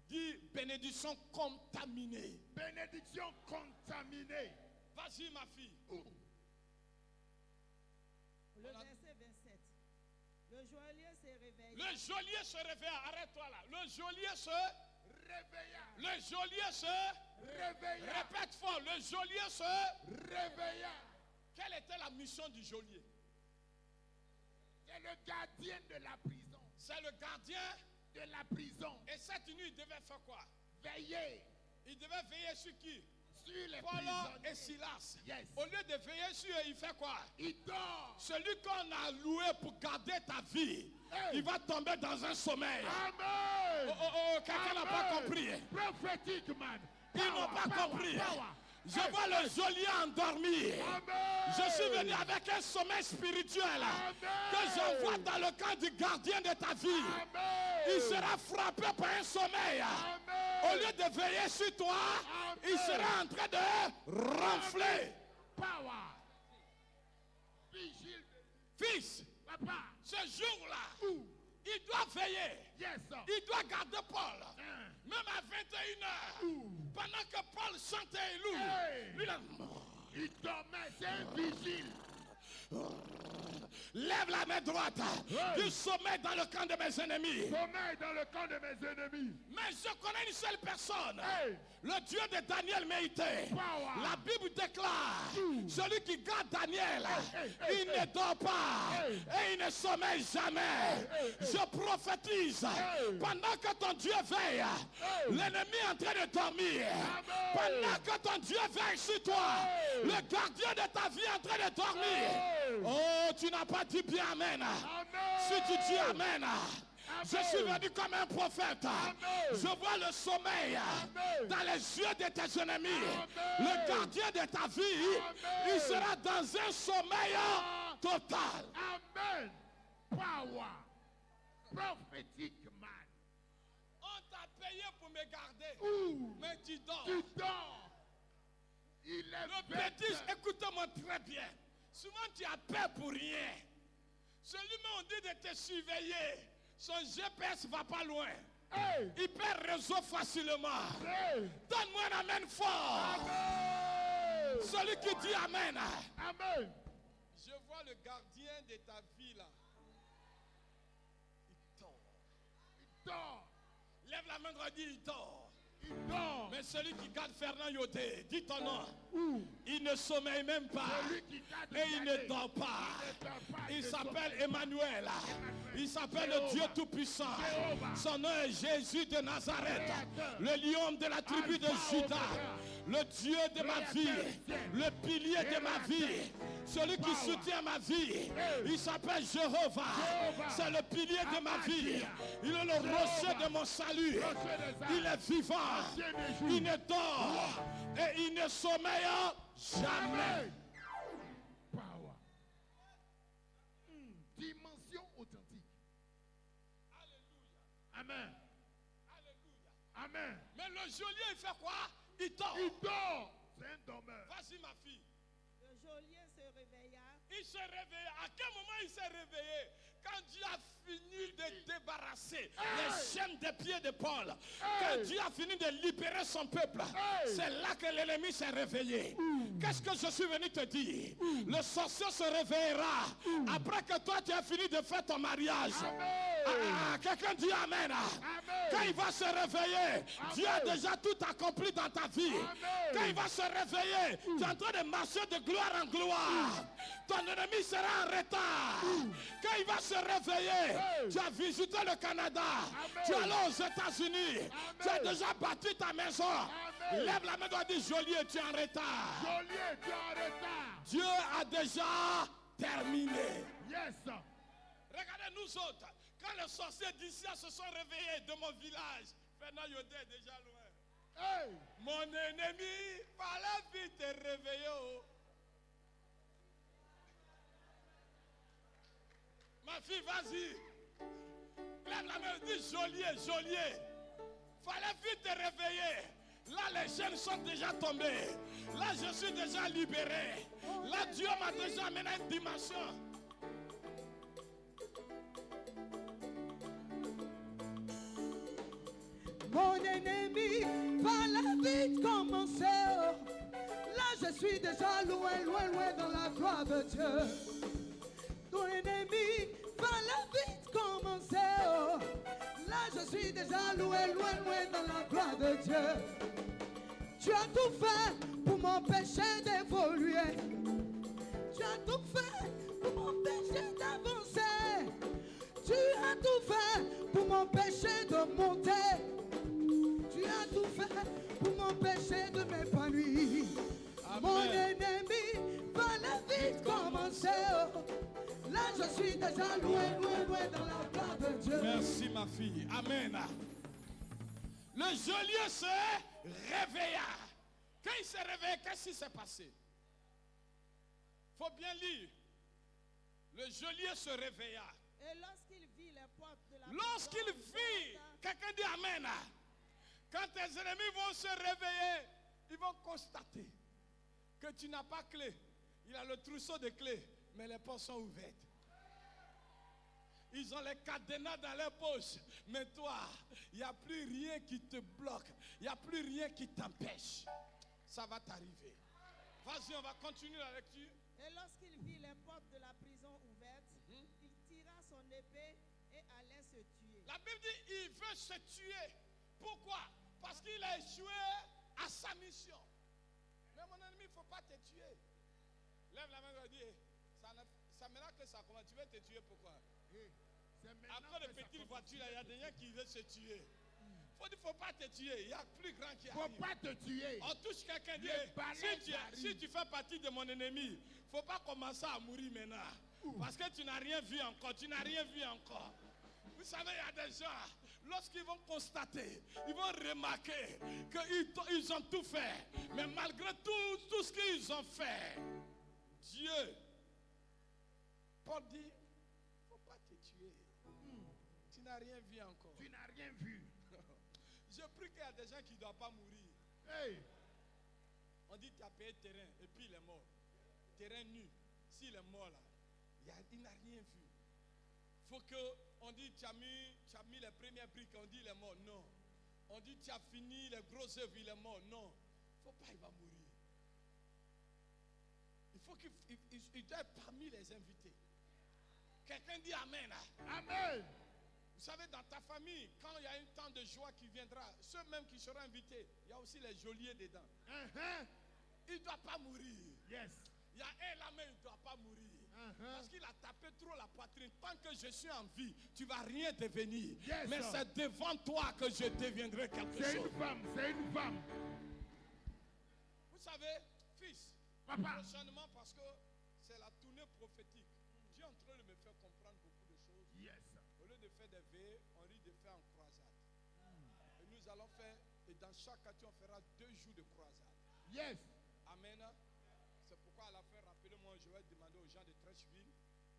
Dis bénédiction contaminée. Bénédiction contaminée. Vas-y ma fille. Où? Le verset 27. Le joaillier s'est réveillé. Le geôlier se réveilla. Arrête-toi là. Le geôlier se. Réveilla. Le geôlier se. Réveilla. Répète fort. Le geôlier se. Réveilla. Quelle était la mission du geôlier? C'est le gardien de la prison. C'est le gardien. De la prison. Et cette nuit, il devait faire quoi? Veiller Il devait veiller sur qui? sur les Paul prisonniers. et Silas. Yes. Au lieu de veiller sur eux, il fait quoi? Il dort. Celui qu'on a loué pour garder ta vie, Hey. il va tomber dans un sommeil. Amen. Oh, quelqu'un n'a pas Amen. compris. Prophétique, man. Ils n'ont pas Power, compris. power. Je vois le geôlier endormi. Amen. Je suis venu avec un sommeil spirituel Amen. que j'envoie dans le camp du gardien de ta vie. Amen. Il sera frappé par un sommeil. Amen. Au lieu de veiller sur toi, il sera en train de ronfler. Power. Vigile. Fils, Papa. ce jour-là, Où? il doit veiller. Yes. Il doit garder Paul. Hein. Même à 21h. Où? Pendant que Paul chantait et loue. Hey. Lui, là, Il dormait. C'est un vigile. lève la main droite. Hey. Du sommeil dans le camp de mes ennemis. Sommeil dans le camp de mes ennemis. Mais je connais une seule personne. Hey. Le Dieu de Daniel m'a été. Power. La Bible déclare, celui qui garde Daniel, hey, il ne dort pas hey. et il ne sommeille jamais. Je prophétise, Hey. pendant que ton Dieu veille, Hey. l'ennemi est en train de dormir. Amen. Pendant que ton Dieu veille sur toi, Hey. le gardien de ta vie est en train de dormir. Hey. Oh, tu n'as pas dit bien Amen. Amen. Si tu dis Amen, je suis venu comme un prophète. Amen. Je vois le sommeil Amen. dans les yeux de tes ennemis. Amen. Le gardien de ta vie, Amen. il sera dans un sommeil total. Amen. Power. Prophétique, man. On t'a payé pour me garder, Où? mais tu dors. Tu dors. Il est Le bête. bêtise, écoute-moi très bien. Souvent tu as peur pour rien. Celui-là, on dit de te surveiller. Son GPS va pas loin. Hey. Il perd réseau facilement. Hey. Donne-moi un amen fort. Amen. Celui qui dit amen. Amen. Je vois le gardien de ta vie là. Il dort. Il dort. Lève la main droite, dis il dort. Il dort. Mais celui qui garde Fernand Yoté, dis ton nom. Où? Il ne sommeille même pas. Celui qui garde Et il ne Daniel. dort pas. Il ne dort pas, Il ne s'appelle sommeille. Emmanuel. Il s'appelle le Jéhovah. Dieu Tout-Puissant. Jéhovah. Son nom est Jésus de Nazareth. Créateur. Le lion de la tribu de Alpha, Juda. Omega. Le Dieu de ma vie. Le pilier de ma vie. Celui qui Power. soutient ma vie. Hey. Il s'appelle Jéhovah. Jéhovah. C'est le pilier de ma vie. Amakia. Il est le rocher de mon salut. Rocher des Il est vivant. Ancien des jours. Il ne dort. Et il ne sommeille jamais. Amen. Power. Dimension authentique. Alléluia. Amen. Alléluia. Amen. Mais le geôlier, il fait quoi? Il dort. Il dort. C'est un dormeur. Vas-y, ma fille. Le geôlier se réveilla. Il s'est réveillé. À quel moment il s'est réveillé? Quand Dieu a fini de débarrasser les chaînes des pieds de Paul. Quand Dieu a fini de libérer son peuple. C'est là que l'ennemi s'est réveillé. Qu'est-ce que je suis venu te dire? Le sorcier se réveillera après que toi tu as fini de faire ton mariage. Amen. Quelqu'un dit Amen. Amen. Quand il va se réveiller, Dieu a déjà tout accompli dans ta vie. Amen. Quand il va se réveiller, tu es en train de marcher de gloire en gloire. Ton ennemi sera en retard. Quand il va se réveiller, tu as visité le Canada. Tu es allé aux États-Unis. Tu as déjà bâti ta maison. Lève la main et dis Joliet, tu es en retard. Joliet, tu es en retard. Dieu a déjà terminé. Yes. Regardez nous autres. Quand les sorciers d'ici se sont réveillés de mon village, Fernand Yodé est déjà loin. Hey. Mon ennemi, fallait vite te réveiller. Oh. Ma fille, vas-y. Lève la main, dis Joliet, Joliet. Fallait vite te réveiller. Là, les chaînes sont déjà tombées. Là, je suis déjà libéré. Là, Dieu m'a déjà amené à une dimension. Mon ennemi, fallait vite commencer. Là, je suis déjà loin, loin, loin dans la gloire de Dieu. Ton ennemi, fallait vite commencer. Là, je suis déjà loin, loin, loin dans la gloire de Dieu. Tu as tout fait pour m'empêcher d'évoluer. Tu as tout fait pour m'empêcher d'avancer. Tu as tout fait pour m'empêcher de monter. Tu as tout fait pour m'empêcher de m'épanouir. Mon ennemi, fallait vite commencer. Là, je suis déjà loin, loin, loin dans la gloire de Dieu. Merci, ma fille. Amen. Le geôlier se réveilla. Quand il s'est réveillé, qu'est-ce qui s'est passé? Il faut bien lire. Le geôlier se réveilla. Et lorsqu'il vit les portes de la Lorsqu'il vit, quelqu'un dit Amen. Quand tes ennemis vont se réveiller, ils vont constater que tu n'as pas clé. Il a le trousseau de clés, mais les portes sont ouvertes. Ils ont les cadenas dans les poches. Mais toi, il n'y a plus rien qui te bloque. Il n'y a plus rien qui t'empêche. Ça va t'arriver. Vas-y, on va continuer la lecture. Et lorsqu'il vit les portes de la prison ouvertes, il tira son épée et allait se tuer. La Bible dit il veut se tuer. Pourquoi? Parce qu'il a échoué à sa mission. Mais mon ennemi, il ne faut pas te tuer. Lève la main et dis, ça maintenant que ça commence, tu veux te tuer pourquoi? Après les petites voitures, il y a des gens qui veulent se tuer. Il ne faut pas te tuer. Il y a plus grand qui arrive. Faut pas te tuer. On touche quelqu'un, dit, Les si tu fais partie de mon ennemi, il ne faut pas commencer à mourir maintenant. Parce que tu n'as rien vu encore. Tu n'as rien vu encore. Vous savez, il y a des gens, lorsqu'ils vont constater, ils vont remarquer qu'ils ont tout fait. Mais malgré tout ce qu'ils ont fait, Dieu, Paul dit, il ne faut pas te tuer. Tu n'as rien vu encore. Tu n'as rien vu. Je prie qu'il y a des gens qui ne doivent pas mourir. Hey. On dit tu as payé terrain et puis il est mort. Terrain nu. S'il est mort là, il n'a rien vu. Il faut qu'on dit tu as mis les premières briques, on dit il est mort. Non. On dit tu as fini les grosses œuvres, il est mort. Non. Il ne faut pas, il va mourir. Il faut qu'il doit être parmi les invités. Quelqu'un dit Amen. Amen. Vous savez, dans ta famille, quand il y a un temps de joie qui viendra, ceux même qui seront invités, il y a aussi les geôliers dedans. Il ne doit pas mourir. Yes. Il y a un là, mais il ne doit pas mourir. Parce qu'il a tapé trop la poitrine. Tant que je suis en vie, tu ne vas rien devenir. Yes, mais c'est devant toi que je deviendrai quelque chose. C'est une femme, c'est une femme. Vous savez, fils, Papa. prochainement, parce que c'est la tournée prophétique, Dieu est en train de me faire comprendre beaucoup de choses. Yes. Au lieu de faire des veillées, on risque de faire en croisade. Et nous allons faire, et dans chaque quartier, on fera 2 jours de croisade. Yes. Amen. C'est pourquoi à la fin, rappelez-moi, je vais demander aux gens de Trècheville,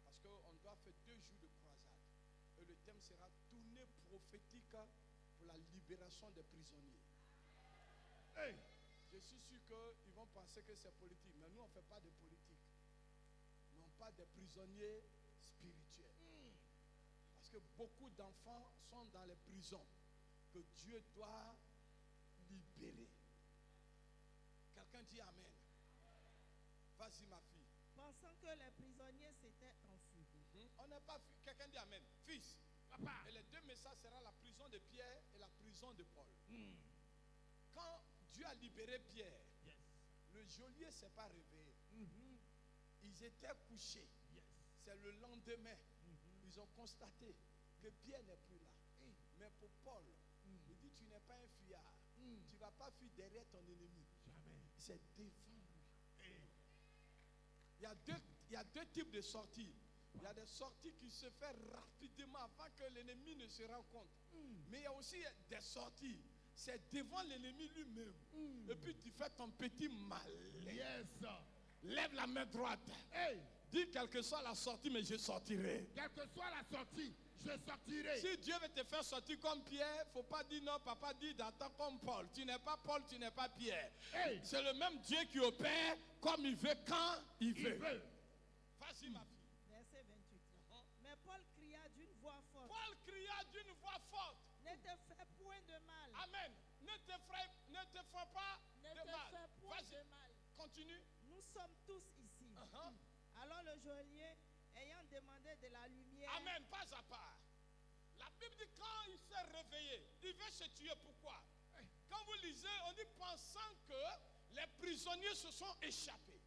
parce qu'on doit faire 2 jours de croisade. Et le thème sera tournée prophétique pour la libération des prisonniers. Hey. Je suis sûr qu'ils vont penser que c'est politique, mais nous, on ne fait pas de politique. Non pas des prisonniers spirituels. Parce que beaucoup d'enfants sont dans les prisons que Dieu doit libérer. Quelqu'un dit Amen. Vas-y, ma fille. Pensant que les prisonniers s'étaient enfuis. On n'a pas vu. Quelqu'un dit Amen. Fils, Papa. Et les deux messages seront la prison de Pierre et la prison de Paul. Quand Dieu a libéré Pierre, Yes. le geôlier ne s'est pas réveillé. Ils étaient couchés. Yes. C'est le lendemain. Ils ont constaté que Pierre n'est plus là. Mais pour Paul, il dit, tu n'es pas un fuyard. Tu ne vas pas fuir derrière ton ennemi. Jamais. C'est devant lui. Il y a deux types de sorties. Il y a des sorties qui se font rapidement avant que l'ennemi ne se rende compte. Mais il y a aussi des sorties. C'est devant l'ennemi lui-même. Et puis tu fais ton petit malin. Yes. Lève la main droite. Hey, Dis quelle que soit la sortie, mais je sortirai. quelle que soit la sortie, je sortirai. Si Dieu veut te faire sortir comme Pierre, il ne faut pas dire non, papa dit d'attendre comme Paul. Tu n'es pas Paul, tu n'es pas Pierre. Hey. C'est le même Dieu qui opère comme il veut, quand il Il veut. veut. Vas-y ma fille. Verset 28. Mais Paul cria d'une voix forte. Paul cria d'une voix forte. Ne te fais point de mal. Amen. Ne te ferai pas Ne de te mal. fais point Vas-y, de mal. continue. Nous sommes tous ici. Uh-huh. Alors le geôlier, ayant demandé de la lumière, Amen, pas à part. La Bible dit quand il s'est réveillé, il veut se tuer. Pourquoi? Quand vous lisez, on dit pensant que les prisonniers se sont échappés.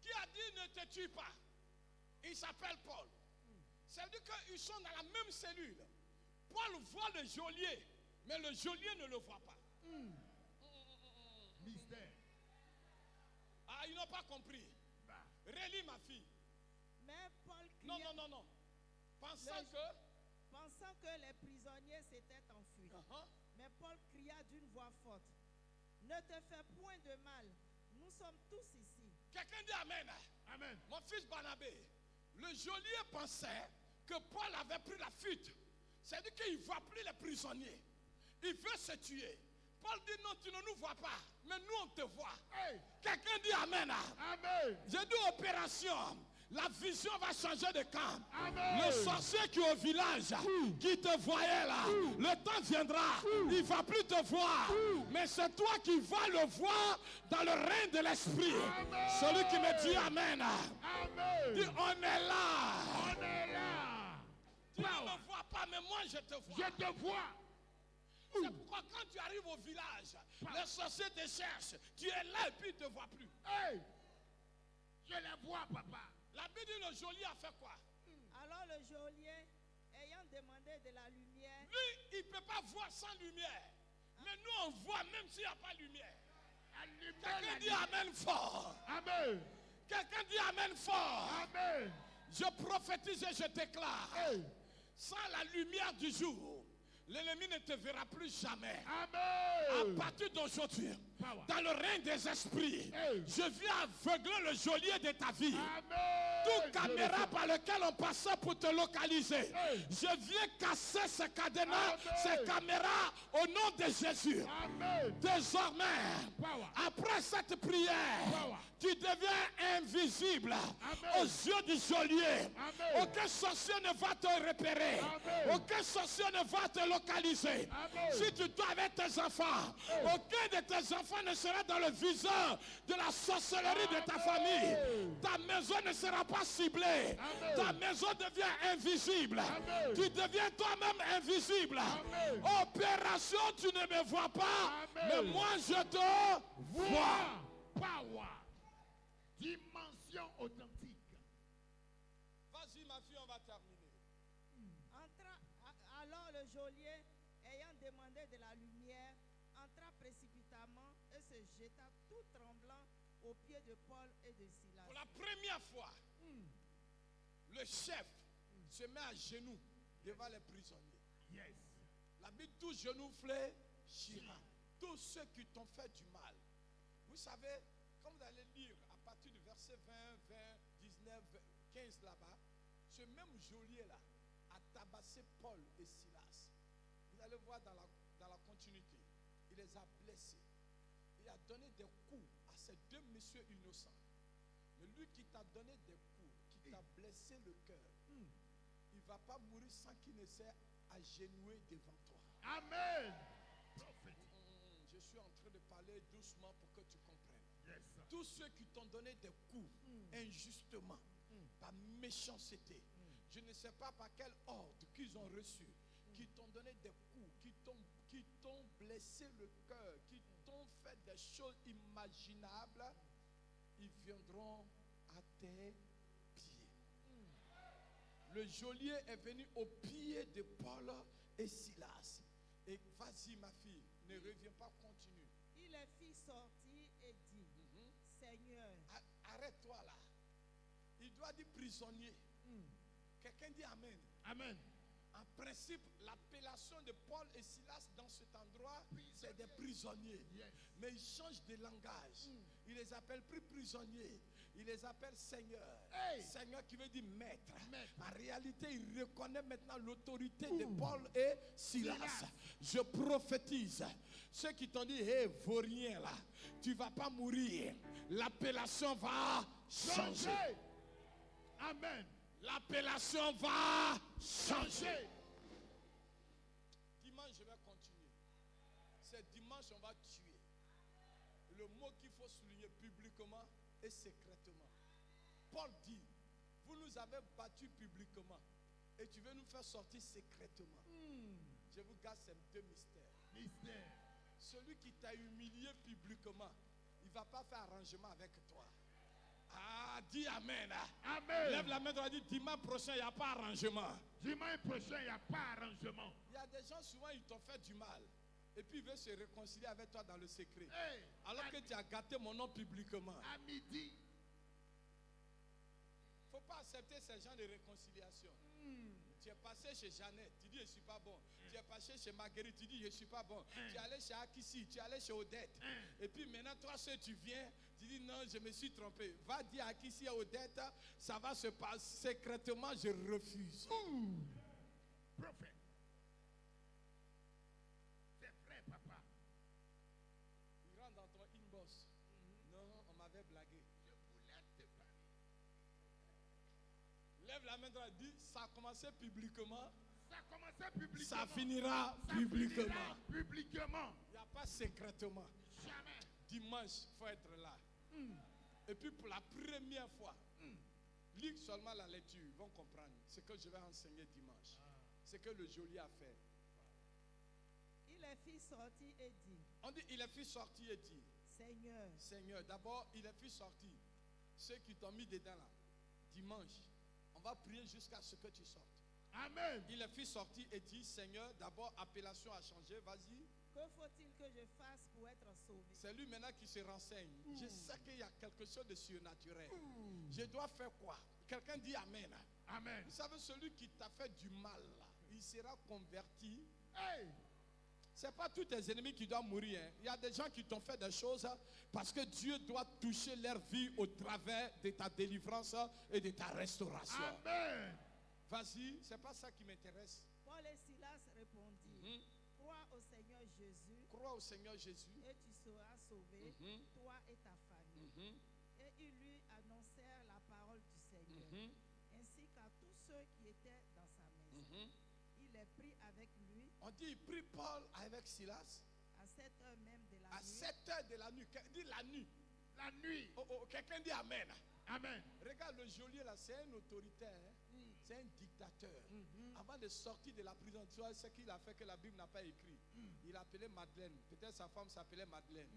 Qui a dit ne te tue pas? Il s'appelle Paul. Ça veut dire qu'ils sont dans la même cellule. Paul voit le geôlier, mais le geôlier ne le voit pas. Mystère. Ah, ils n'ont pas compris. Bah. Relis ma fille. mais Paul cria, Non. Pensant Le- que... pensant que les prisonniers s'étaient enfuis. Uh-huh. Mais Paul cria d'une voix forte, ne te fais point de mal, nous sommes tous ici. Quelqu'un dit Amen. Amen. Mon fils Barnabé, le geôlier pensait que Paul avait pris la fuite. C'est-à-dire qu'il ne voit plus les prisonniers. Il veut se tuer. Paul dit non, tu ne nous vois pas, mais nous on te voit. Hey. Quelqu'un dit Amen. Amen. J'ai dit opération. La vision va changer de camp. Amen. Le sorcier qui est au village, qui te voyait là, le temps viendra, il ne va plus te voir. Mais c'est toi qui vas le voir dans le règne de l'esprit. Amen. Celui qui me dit Amen. Amen. Dis, on est là. On est là. Tu ne Power. me vois pas, mais moi je te vois. Je te vois. C'est pourquoi quand tu arrives au village, les sorciers te cherchent. Tu es là et puis ils ne te voient plus. Hey. Je les vois, papa. La Bible dit le geôlier a fait quoi? Alors le geôlier, ayant demandé de la lumière, Lui, il ne peut pas voir sans lumière. Mais nous, on voit même s'il n'y a pas de lumière. Allumez Quelqu'un la dit lumière. Amen fort. Amen. Quelqu'un dit Amen fort. Amen. Je prophétise et je déclare. Hey. Sans la lumière du jour, l'ennemi ne te verra plus jamais. Amen. À partir d'aujourd'hui, Power. dans le règne des esprits, Hey. je viens aveugler le geôlier de ta vie. Amen. Toute caméra par laquelle on passait pour te localiser, Hey. je viens casser ces cadenas, Amen. ces caméras au nom de Jésus. Amen. Désormais, Power. après cette prière, Power. tu deviens invisible Amen. aux yeux du geôlier. Amen. Aucun sorcier ne va te repérer. Amen. Aucun sorcier ne va te localiser. Amen. Si tu dois avec tes enfants, aucun de tes enfants ne sera dans le viseur de la sorcellerie de ta Amen. famille. Ta maison ne sera pas ciblée. Amen. Ta maison devient invisible. Amen. Tu deviens toi-même invisible. Amen. Opération, tu ne me vois pas, Amen. mais moi je te vois. Power. Dimension authentique. Vas-y ma fille, on va terminer. alors le geôlier, ayant demandé de la lumière, entra précipitamment et se jeta tout tremblant aux pieds de Paul et de Silas. Pour la première fois, le chef se met à genoux devant les prisonniers. Yes. La Bible, tous genoux chira. Tous ceux qui t'ont fait du mal. Vous savez, quand vous allez lire à partir du verset 20, 20, 19, 15 là-bas, ce même geôlier-là a tabassé Paul et Silas. Vous allez voir dans la continuité. Il les a blessés. Il a donné des coups à ces deux messieurs innocents. Mais lui qui t'a donné des coups, qui t'a blessé le cœur, il ne va pas mourir sans qu'il ne s'est agenouillé devant toi. Amen. Prophétique. Je suis en train de parler doucement pour que tu comprennes. Yes. Tous ceux qui t'ont donné des coups injustement, par méchanceté, Je ne sais pas par quel ordre qu'ils ont reçu, qui t'ont donné des coups, qui t'ont blessé le cœur, qui t'ont fait des choses imaginables. Ils viendront à tes pieds. Le geôlier est venu au pied de Paul et Silas. Et vas-y ma fille, ne reviens pas, continue. Il les fit sortir et dit, Seigneur, Arrête-toi là. Il doit dire prisonnier. Quelqu'un dit Amen. Amen. En principe, l'appellation de Paul et Silas dans cet endroit, c'est des prisonniers. Yes. Mais ils changent de langage. Ils les appellent plus prisonniers. Ils les appellent Seigneur. Hey. Seigneur qui veut dire maître. Maître. En réalité, il reconnaît maintenant l'autorité de Paul et Silas. Silas. Je prophétise. Ceux qui t'ont dit, hé, vaurien là, tu ne vas pas mourir. L'appellation va changer. Changer. Amen. L'appellation va changer. Changer. Dimanche, je vais continuer. C'est dimanche, on va tuer. Le mot qu'il faut souligner publiquement et secrètement. Paul dit, vous nous avez battus publiquement et tu veux nous faire sortir secrètement. Je vous garde ces deux mystères. Mystère. Celui qui t'a humilié publiquement, il ne va pas faire arrangement avec toi. Ah, dis Amen. Amen. Lève la main droite, dis dimanche prochain, il n'y a pas arrangement. Dimanche prochain, il n'y a pas arrangement. Il y a des gens, souvent, ils t'ont fait du mal. Et puis, ils veulent se réconcilier avec toi dans le secret. Hey, Alors que tu as gâté mon nom publiquement. à midi. Il ne faut pas accepter ces gens de réconciliation. Tu es passé chez Jeannette, tu dis je ne suis pas bon. Tu es passé chez Marguerite, tu dis je ne suis pas bon. Tu es allé chez Akissi, tu es allé chez Odette. Et puis maintenant, toi seul, tu viens, tu dis non, je me suis trompé. Va dire à Akissi et à Odette, ça va se passer secrètement, je refuse. Prophète. C'est vrai, papa. Il rentre dans ton inbox. Non, on m'avait blagué. Je voulais te parler. Lève la main droite, dis ça a commencé publiquement, Ça a commencé publiquement. ça finira Ça publiquement. finira publiquement. Il n'y a pas secrètement. Jamais. Dimanche, il faut être là. Et puis pour la première fois, lis seulement la lecture, ils vont comprendre ce que je vais enseigner dimanche. Ce que le geôlier a fait. il les fit sortir et dit, On dit, il a fait sortir et dit, Seigneur, Seigneur, d'abord, il a fait sortir. Ceux qui t'ont mis dedans là, dimanche, on va prier jusqu'à ce que tu sortes. Amen. Il a fait sortir et dit, Seigneur, d'abord, appellation a changé, vas-y. que faut-il que je fasse pour être sauvé? C'est lui maintenant qui se renseigne. Je sais qu'il y a quelque chose de surnaturel. Je dois faire quoi? Quelqu'un dit Amen. Amen. Vous savez, celui qui t'a fait du mal, là, il sera converti. Hey. Ce n'est pas tous tes ennemis qui doivent mourir. Hein. Il y a des gens qui t'ont fait des choses parce que Dieu doit toucher leur vie au travers de ta délivrance et de ta restauration. Amen. Vas-y, ce n'est pas ça qui m'intéresse. Paul et Silas répondirent, crois au Seigneur Jésus Crois au Seigneur Jésus. et tu seras sauvé, toi et ta famille. Et ils lui annoncèrent la parole du Seigneur, ainsi qu'à tous ceux qui étaient dans sa maison. Il les prit avec lui On dit, il prit Paul avec Silas à 7 heures même de la à nuit. 7 heures de la nuit. Dis la nuit. La nuit. Oh, quelqu'un dit Amen. Amen. Regarde le geôlier là, c'est un autoritaire, c'est un dictateur. Avant de sortir de la prison, tu vois ce qu'il a fait que la Bible n'a pas écrit. Il a appelé Madeleine, peut-être sa femme s'appelait Madeleine.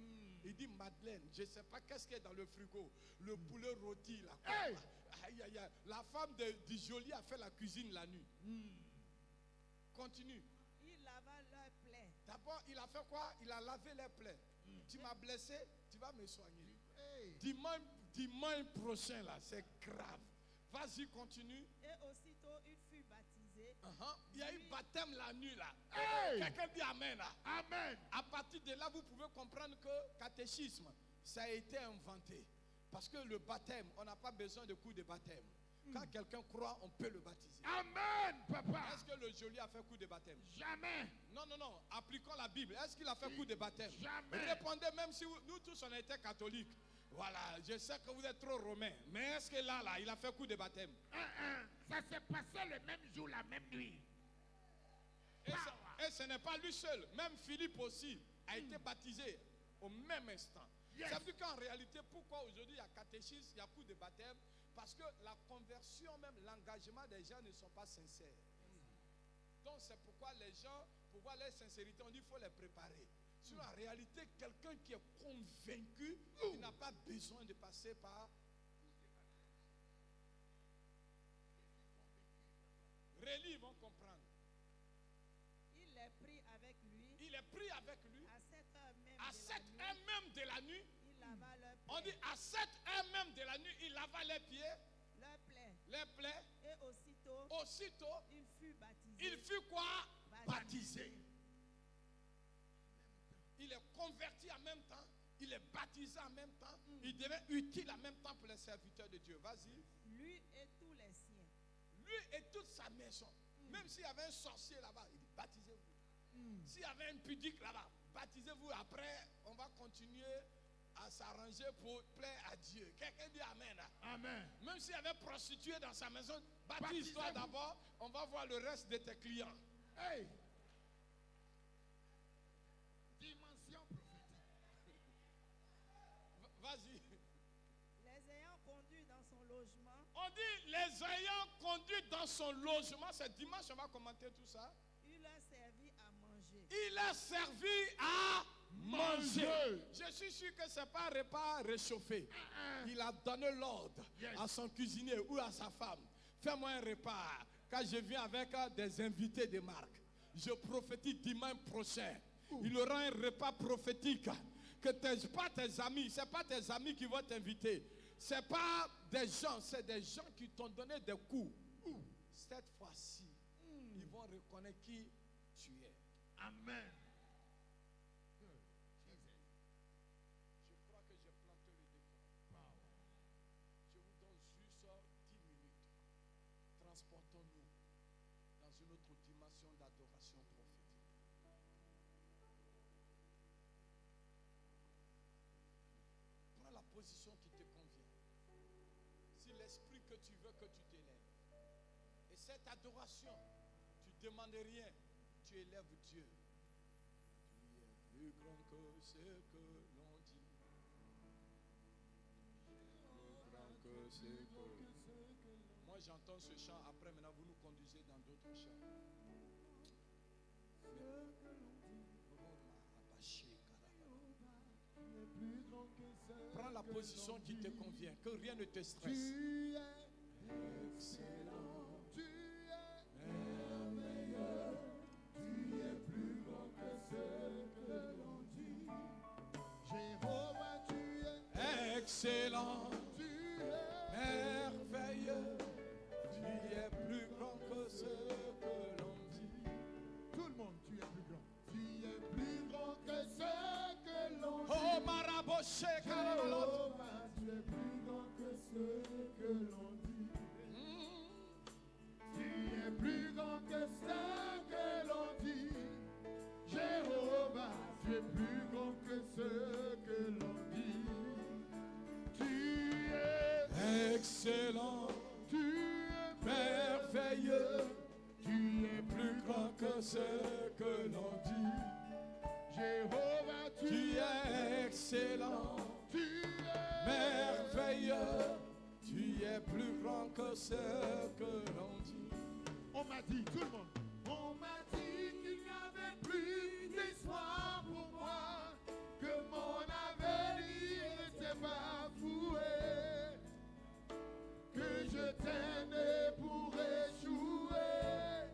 Il dit Madeleine, je ne sais pas qu'est-ce qu'il y a dans le frigo, le poulet rôti là. Hey! Aïe, aïe, aïe. La femme du geôlier a fait la cuisine la nuit. Continue. Il lava leurs plaies. D'abord, il a fait quoi? Il a lavé les plaies. Tu m'as blessé, tu vas me soigner. Hey. Dimanche prochain là, c'est grave. Vas-y, continue. Et aussitôt il fut baptisé. Il y a eu baptême la nuit là. Hey! Quelqu'un dit Amen là. Amen. À partir de là, vous pouvez comprendre que catéchisme, ça a été inventé. Parce que le baptême, on n'a pas besoin de coup de baptême. Quand quelqu'un croit, on peut le baptiser. Amen, papa. Est-ce que le geôlier a fait coup de baptême? Jamais. Non, non, non. Appliquons la Bible. Est-ce qu'il a fait coup de baptême? Jamais. Répondez, même si nous tous on était catholiques. Voilà, je sais que vous êtes trop romains. Mais est-ce que là, il a fait coup de baptême? Ça s'est passé le même jour, la même nuit. Et ce n'est pas lui seul. Même Philippe aussi a été baptisé au même instant. Yes. Ça veut dire qu'en réalité, pourquoi aujourd'hui il y a catéchisme, il y a coup de baptême? Parce que la conversion, même l'engagement des gens ne sont pas sincères. Donc c'est pourquoi les gens, pour voir leur sincérité, on dit qu'il faut les préparer. Sinon, en réalité, quelqu'un qui est convaincu, il n'a pas besoin de passer par... Relis, ils vont comprendre. Il est pris avec lui. Il est pris avec lui. À 7 heures même. À 7 heures même de la nuit. Il lava leurs plaies. On dit à 7 heures même de la nuit, il lava les pieds, Leurs plaies. les plaies. Et aussitôt, Aussitôt, il fut baptisé. il fut quoi? Baptisé. Il est converti en même temps. Il est baptisé en même temps. Il devient utile en même temps pour les serviteurs de Dieu. Vas-y. Lui et tous les siens. Lui et toute sa maison. Même s'il y avait un sorcier là-bas, il dit baptisez-vous. S'il y avait un pudique là-bas, baptisez-vous. Après, on va continuer à s'arranger pour plaire à Dieu. Quelqu'un dit Amen. Amen. Même s'il y avait prostitué dans sa maison, baptise-toi d'abord. On va voir le reste de tes clients. Hey. Dimension prophétique. Vas-y. Les ayant conduits dans son logement, On dit les ayant conduits dans son logement. C'est dimanche, on va commenter tout ça. il leur servit à manger. Il a servi à manger. Je suis sûr que ce n'est pas un repas réchauffé. Il a donné l'ordre à son cuisinier ou à sa femme. Fais-moi un repas. Quand je viens avec des invités de marque, je prophétise dimanche prochain. Il aura un repas prophétique. Que pas tes amis, ce n'est pas tes amis qui vont t'inviter. Ce n'est pas des gens, c'est des gens qui t'ont donné des coups. Cette fois-ci, ils vont reconnaître qui tu es. Amen. Je crois que j'ai planté le décor. Je vous donne juste 10 minutes. Transportons-nous dans une autre dimension d'adoration prophétique. Prends la position qui te convient. Si l'esprit que tu veux que tu t'élèves. Et cette adoration, tu ne demandes rien, tu élèves Dieu. Tu es plus grand que ce que l'on dit. Plus grand que ce que... Moi j'entends ce chant, après maintenant vous nous conduisez dans d'autres chants. Prends la position qui te convient, que rien ne te stresse. Tu es excellent, tu es merveilleux, tu es plus grand que ce que l'on dit. Jéhovah, tu es Excellent, tu es merveilleux, tu es plus grand que ce que l'on dit. tout le monde, tu es plus grand. Tu es plus grand que ce que l'on dit. Oh Maraboché Karabalot. Jéhovah, tu es plus grand que ce que l'on dit. Tu es plus grand que ce que l'on dit. Jéhovah, tu es plus grand que ce que l'on dit. Tu es Excellent, tu es merveilleux, tu es plus grand que ce que l'on dit. Jéhovah, Tu es excellent, tu es merveilleux, tu es plus grand que ce que l'on dit. On m'a dit, tout le monde. On m'a dit qu'il n'y avait plus d'espoir pour moi, que mon avenir n'était pas voué, que je t'aimais pour échouer.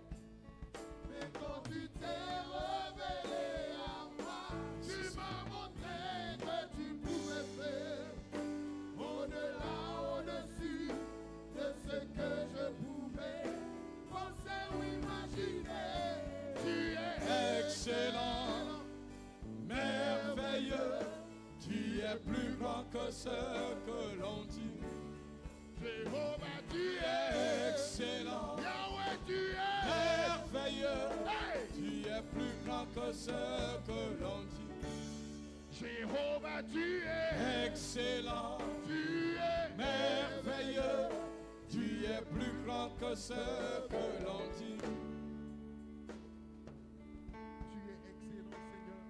Mais quand tu t'es révélé à moi, tu m'as montré que tu pouvais faire au-delà, au-dessus de ce que je pouvais penser ou imaginer. Tu es Excellent, merveilleux, tu es plus grand que ce que l'on dit. Jéhovah, tu Tu es es excellent, Yahweh, tu es merveilleux, Hey! tu es plus grand que ce que l'on dit. Jéhovah, tu es Excellent, tu es merveilleux, tu es plus grand que ce que l'on dit. Tu es excellent, Seigneur.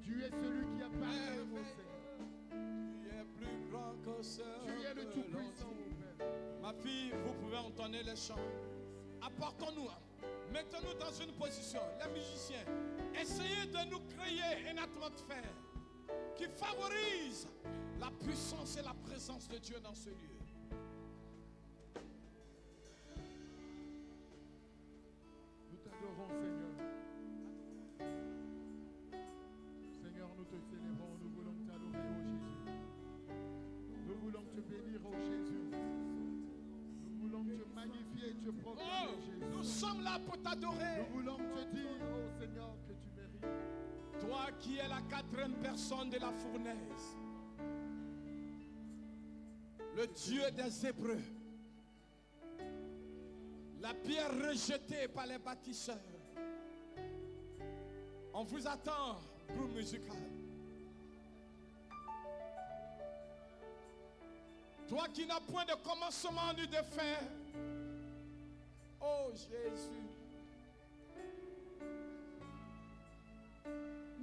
Tu es celui qui a parlé, mon Seigneur. Tu es plus grand que ce Tu donner les chants. Apportons-nous. Mettons-nous dans une position. Les musiciens, essayez de nous créer une atmosphère qui favorise la puissance et la présence de Dieu dans ce lieu. Nous t'adorons, Seigneur. Seigneur, nous te célébrons. Nous voulons t'adorer, ô Jésus. Nous voulons te bénir, ô Jésus. Nous voulons te magnifier et te proclamer, Oh, Jésus. nous sommes là pour t'adorer. Nous voulons te dire, ô Seigneur, que tu mérites. Toi qui es la quatrième personne de la fournaise, le Dieu des Hébreux, la pierre rejetée par les bâtisseurs. On vous attend, groupe musical. Toi qui n'as point de commencement ni de fin. Oh Jésus.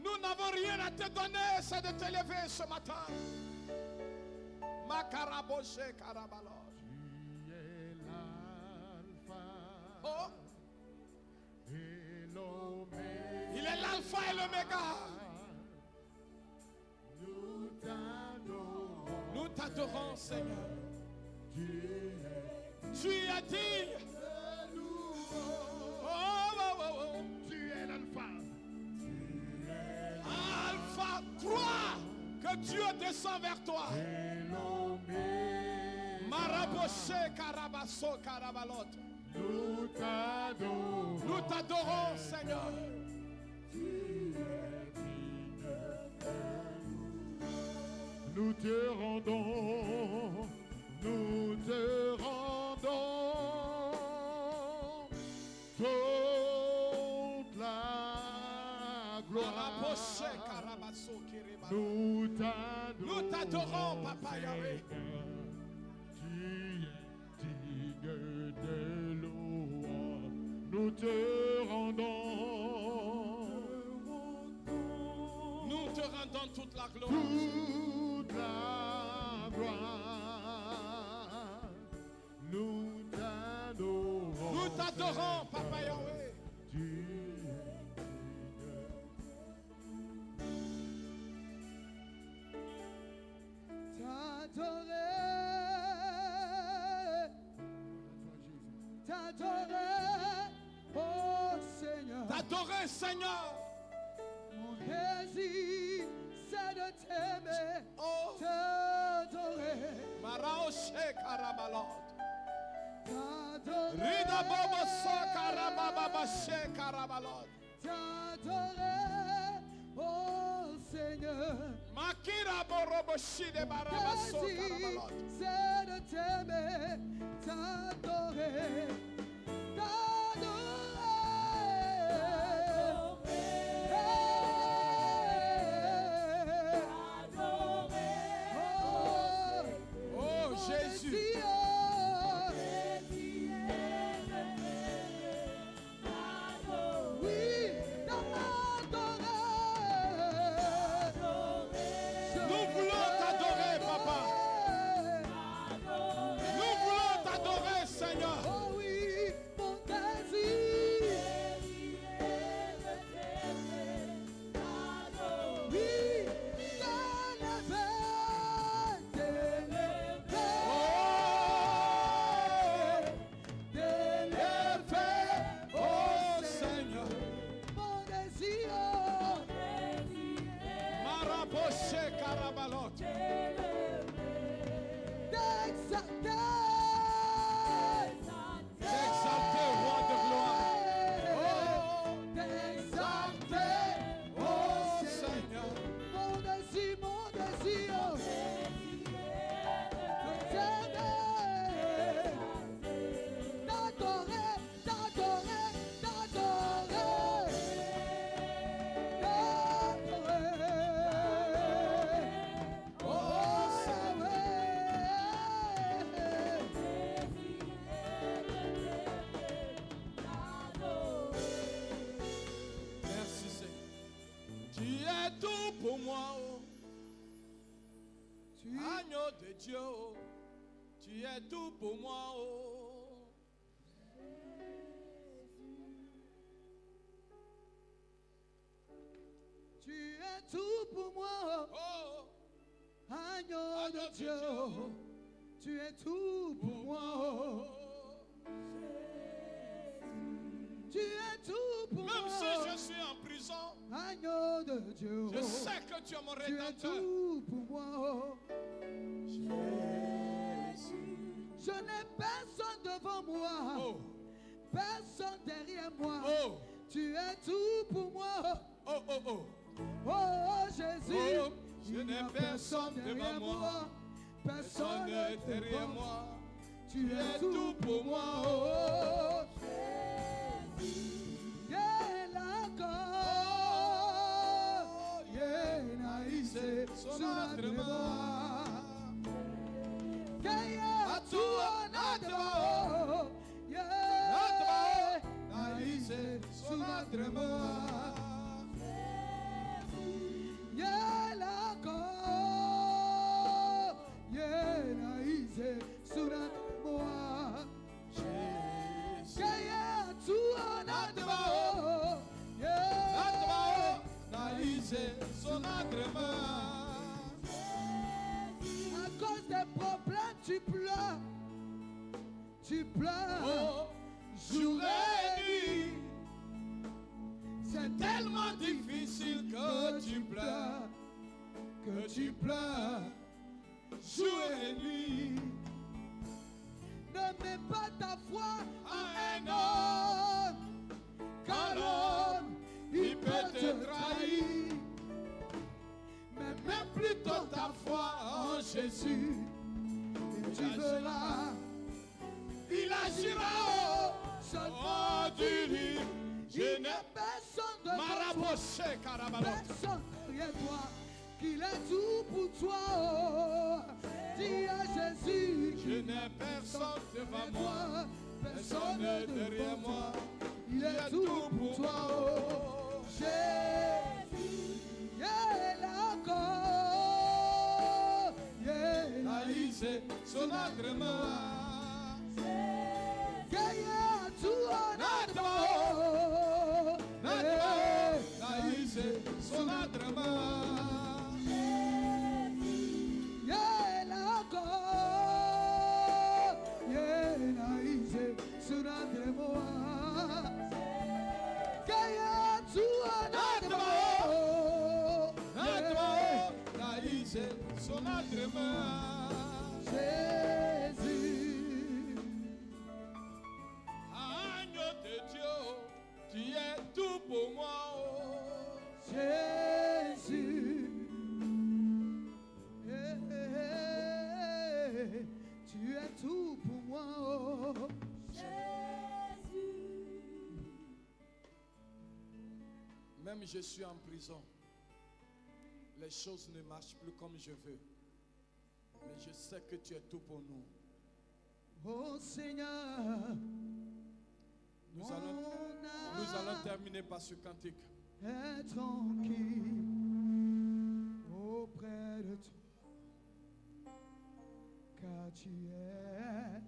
Nous n'avons rien à te donner, c'est de te lever ce matin. Makaraboshe Karabalot. Tu es l'alpha Oh, et l'oméga. il est l'alpha et l'oméga. Nous t'adorons. Nous t'adorons, Seigneur. Tu Tu as dit. es nous. Oh, oh, oh, oh. Tu es l'alpha. Alpha, crois que Dieu descend vers toi. Et l'oméga. Maraboshe Karabaso Karabalot. Nous t'adorons. Nous t'adorons, Seigneur. Nous te rendons, nous te rendons toute la gloire. Maraboshe Karabaso Kiribalo. Nous t'adorons, Nous t'adorons, Papa Yahweh. Tu es digne de louange. Nous te rendons. Nous te rendons toute la gloire. Toute la gloire, nous t'adorons. Nous t'adorons, Papa Yahweh. Tu T'adorer, oh Seigneur. T'adorer, Seigneur. Mon désir, c'est de t'aimer, Oh, t'adorer, Maraoshe Karabalot. t'adorer, Rida Bobo So Karababashe Karabalot. t'adorer, oh Seigneur. Makira Boroboshi de Barabaso Désir, Karabalot. c'est de t'aimer, t'adorer, Oh, Jésus. Nous voulons t'adorer, Papa. Nous voulons t'adorer, Seigneur. Oh oui, mon désir. Oui, Oh, Seigneur. mon désir. Maraboche Karabalot. Exalté, roi de gloire. Oh, exalté, oh Seigneur. Mon désir, mon désir. T'adorer, t'adorer, t'adorer. T'adorer. Oh Merci Seigneur. Tu es tout pour moi, oh. Agneau de Dieu, oh. Tu es tout pour moi, oh. pour moi. Oh, Agneau de Dieu, tu es tout pour moi. Tu es tout pour même moi. si je suis en prison, Agneau de Dieu, je sais que tu es mon tu es rédempteur. tout pour moi. Je n'ai personne devant moi, Oh, personne derrière moi. oh, Tu es tout pour moi. oh, oh, oh. Oh Jésus, Oh, je il n'y a n'ai personne devant moi, personne personne devant derrière moi. moi. Tu es tout pour moi. Oh, Yelako, Yenaïse, Sunadrema. Kaya tuanadro, Yenaïse, Sunadrema. Yelako, Yenaïse, Sunadrema. Kaya tuanadro, à cause des problèmes, tu pleures. Tu pleures. Oh, jour et nuit, c'est tellement difficile que tu pleures, que tu pleures. jour et nuit. Ne mets pas ta foi À en un homme, car l'homme, il peut te trahir. Mais mets plutôt ta foi en Jésus, et tu verras, Il agira seulement du lit. Je il n'y n'ai a personne devant toi, Maraboché, Karabalo. personne derrière toi, qu'il est tout pour toi. Oh, dis à Jésus, Je n'ai personne devant moi, personne personne derrière moi. il est tout pour toi. Oh, Jésus, il est encore, il est là. Naïse, son agrément. Gaïa, tout en Nadwa, adore. Naïse, son agrément. Son agrément. Jésus, Agneau de Dieu, tu es tout pour moi. Oh. Jésus, tu es tout pour moi. Oh. Même je suis en prison. Les choses ne marchent plus comme je veux. Mais je sais que tu es tout pour nous. Oh Seigneur, Nous allons terminer par ce cantique. est tranquille auprès de toi, car tu es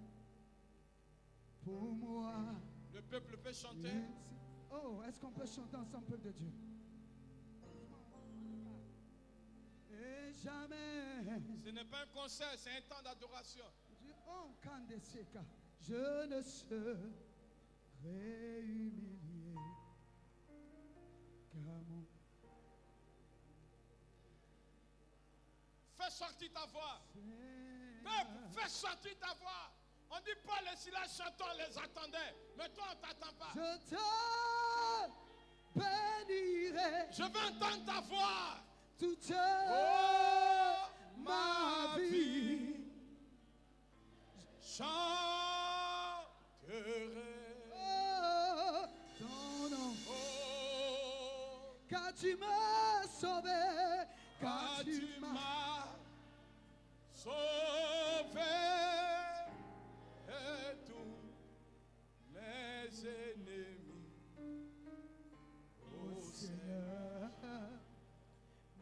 pour moi. Le peuple peut chanter. Oh, est-ce qu'on peut chanter ensemble, peuple de Dieu? Et jamais, Ce n'est pas un concert, c'est un temps d'adoration. oh, Kandeseka, je ne serai humilié, car mon Fais sortir ta voix. Seigneur, Peuple, fais sortir ta voix. On dit pas les silences chantants les attendait. Mais toi, on ne t'attend pas. je te bénirai Je veux entendre ta voix. toute Oh, ma vie. Chanterai. Oh, ton nom, Oh, car tu m'as sauvé, car tu m'as m'as sauvé et tous mes ennemis. Oh Seigneur,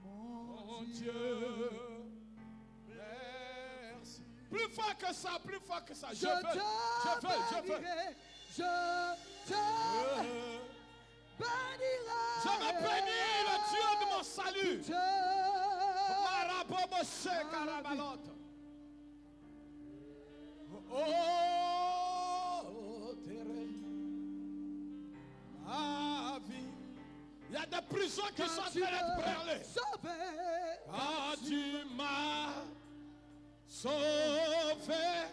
mon Dieu, merci. Plus fort que ça, plus fort que ça. Je veux. bénirai, je te bénirai. Je me bénis le Dieu de mon salut. Toute Maraboshe Karabalote. Oh, terre, ma vie. Il y a des prisons qui sont en train d'être brûlées. Sauvé. Quand tu m'as sauvé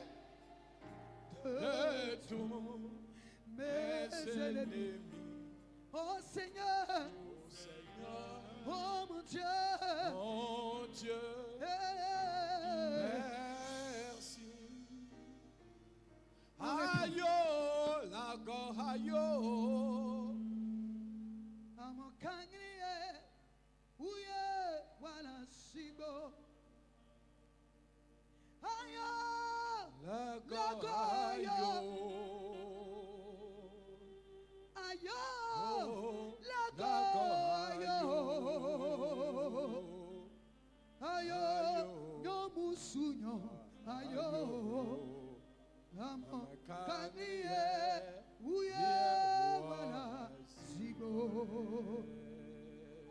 de tous mes ennemis. Oh Seigneur, Oh Seigneur, oh mon Dieu, mon Dieu, eh, merci. Ayo, lago, ayo. amo kangriye, uye wala sigo. Ayo, Lago, Lago, ayo. ayo, Oh, lago, ayo, ayo, yo musunyo, ayo, amo kangriye, uye wala sigo.